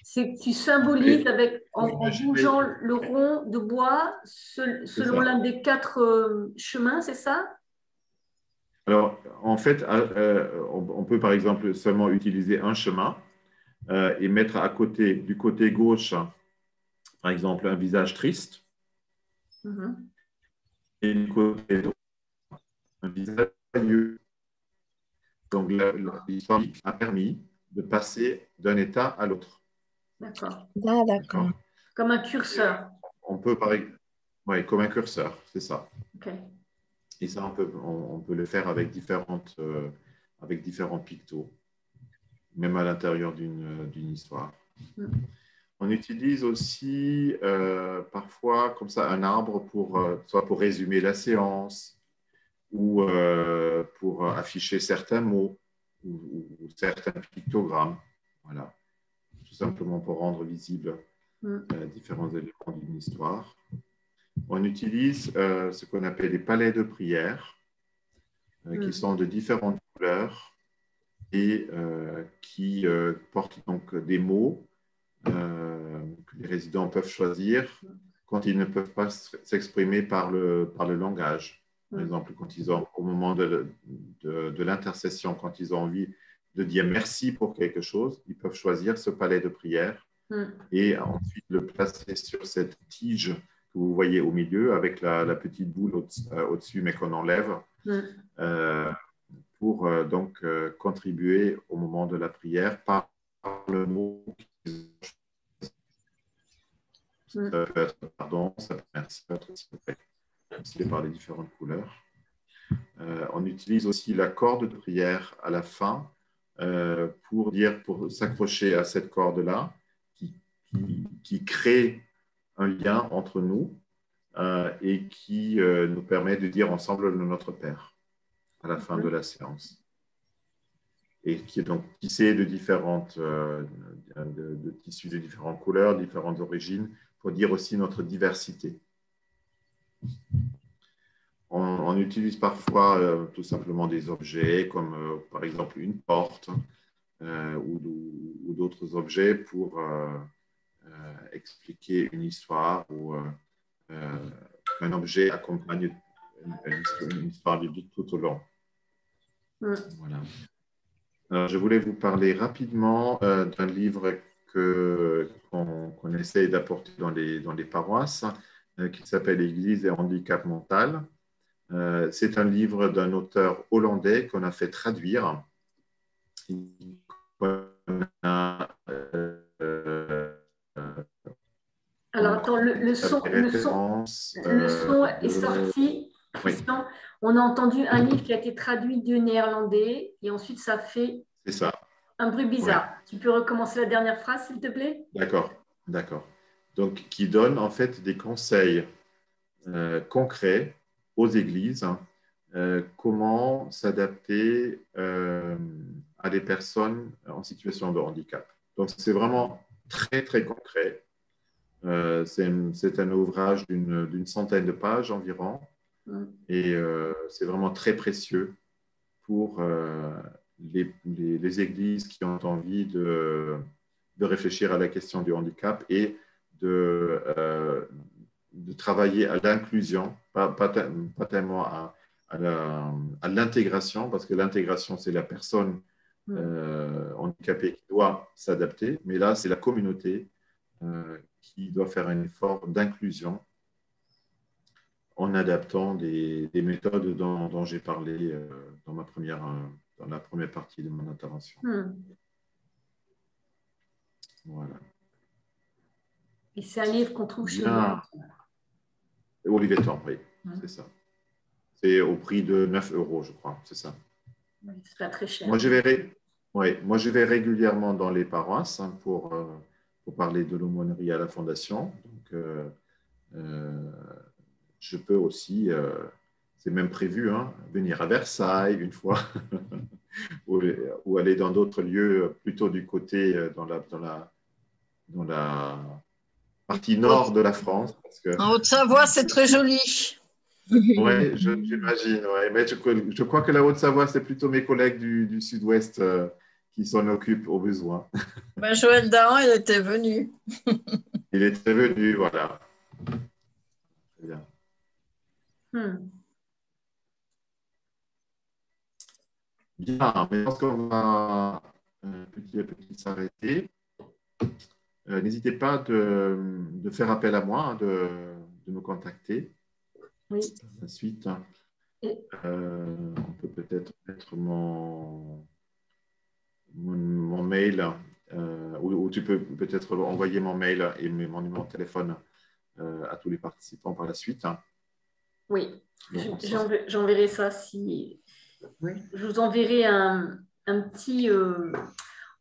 C'est que tu symbolises en bougeant le rond de bois selon l'un des 4 chemins, c'est ça? Alors, en fait, on peut par exemple seulement utiliser un chemin et mettre à côté, du côté gauche, par exemple, un visage triste. Et du côté droit, un visage joyeux. Donc, l'histoire a permis de passer d'un état à l'autre. D'accord. Ah, d'accord. Comme un curseur. On peut, oui, comme un curseur, c'est ça. Ok. Et ça, on peut le faire avec différents pictos, même à l'intérieur d'une histoire. On utilise aussi parfois comme ça un arbre soit pour résumer la séance ou pour afficher certains mots ou certains pictogrammes. Voilà. Tout simplement pour rendre visibles différents éléments d'une histoire. On utilise ce qu'on appelle les palets de prière, qui sont de différentes couleurs et qui portent donc des mots que les résidents peuvent choisir quand ils ne peuvent pas s'exprimer par le langage. Par exemple, quand au moment de l'intercession, quand ils ont envie de dire merci pour quelque chose, ils peuvent choisir ce palais de prière et ensuite le placer sur cette tige que vous voyez au milieu avec la petite boule au-dessus, mais qu'on enlève pour donc contribuer au moment de la prière par le mot. Ça peut être pardon, ça peut être merci, ça peut être par les différentes couleurs. On utilise aussi la corde de prière à la fin pour s'accrocher à cette corde-là qui crée un lien entre nous et qui nous permet de dire ensemble le Notre Père à la fin de la séance. Et qui est donc tissé de différentes de tissus de différentes couleurs, différentes origines, pour dire aussi notre diversité. On utilise parfois tout simplement des objets comme par exemple une porte ou d'autres objets pour expliquer une histoire ou un objet accompagne une histoire biblique tout au long. Voilà. Alors, je voulais vous parler rapidement d'un livre qu'on essaye d'apporter dans les paroisses, qui s'appelle Église et handicap mental. C'est un livre d'un auteur hollandais qu'on a fait traduire. Alors, attends, le son est sorti. Christian, oui. On a entendu un livre qui a été traduit du néerlandais et ensuite ça fait un bruit bizarre. Ouais. Tu peux recommencer la dernière phrase, s'il te plaît? D'accord. Donc, qui donne en fait des conseils concrets aux églises, comment s'adapter à des personnes en situation de handicap. Donc, c'est vraiment très, très concret. C'est un ouvrage d'une centaine de pages environ. Et c'est vraiment très précieux pour les églises qui ont envie de réfléchir à la question du handicap et de travailler à l'inclusion, pas tellement à l'intégration, parce que l'intégration, c'est la personne handicapée qui doit s'adapter, mais là, c'est la communauté qui doit faire un effort d'inclusion en adaptant des méthodes dont j'ai parlé dans la première partie de mon intervention. Voilà. Et c'est un livre qu'on trouve chez Olivetan, oui, c'est ça. C'est au prix de 9 €, je crois, c'est ça. Oui, c'est pas très cher. Moi, je vais régulièrement dans les paroisses pour parler de l'aumônerie à la Fondation. Donc, je peux aussi, c'est même prévu, venir à Versailles une fois ou aller dans d'autres lieux, plutôt du côté, dans la partie nord de la France. Parce que, en Haute-Savoie, c'est très joli. Oui, j'imagine. Ouais. Mais je crois que la Haute-Savoie, c'est plutôt mes collègues du sud-ouest qui s'en occupe au besoin. Ben, Joël Dahan, il était venu. Il était venu, voilà. Très bien. Bien, mais je pense qu'on va petit à petit s'arrêter. N'hésitez pas de faire appel à moi, hein, de me contacter. Oui. Ensuite, on peut peut-être mettre mon mail, ou tu peux peut-être envoyer mon mail et mon numéro de téléphone à tous les participants par la suite. Oui, j'enverrai ça si... Oui. Je vous enverrai un petit...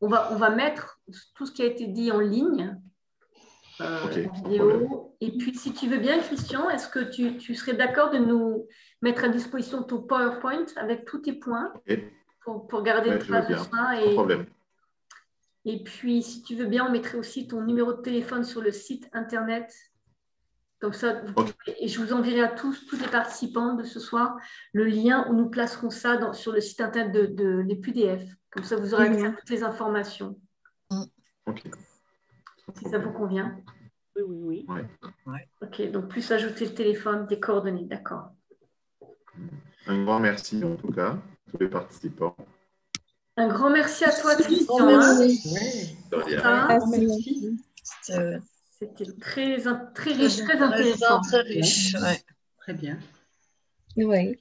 on va mettre tout ce qui a été dit en ligne, okay, en vidéo. Et puis, si tu veux bien, Christian, est-ce que tu serais d'accord de nous mettre à disposition ton PowerPoint avec tous tes points pour garder trace de ça Sans problème. Et puis, si tu veux bien, on mettrait aussi ton numéro de téléphone sur le site Internet. Comme ça, et je vous enverrai à tous les participants de ce soir, le lien où nous placerons ça sur le site Internet des PDF. Comme ça, vous aurez accès à toutes les informations. Ok. Si ça vous convient. Oui. Ouais. Ok, donc plus ajouter le téléphone, des coordonnées, d'accord. Un grand merci en tout cas à tous les participants. Un grand merci à toi, Christian. Merci. Merci. C'était très riche, très intéressant. Très riche, ouais. Très bien. Oui.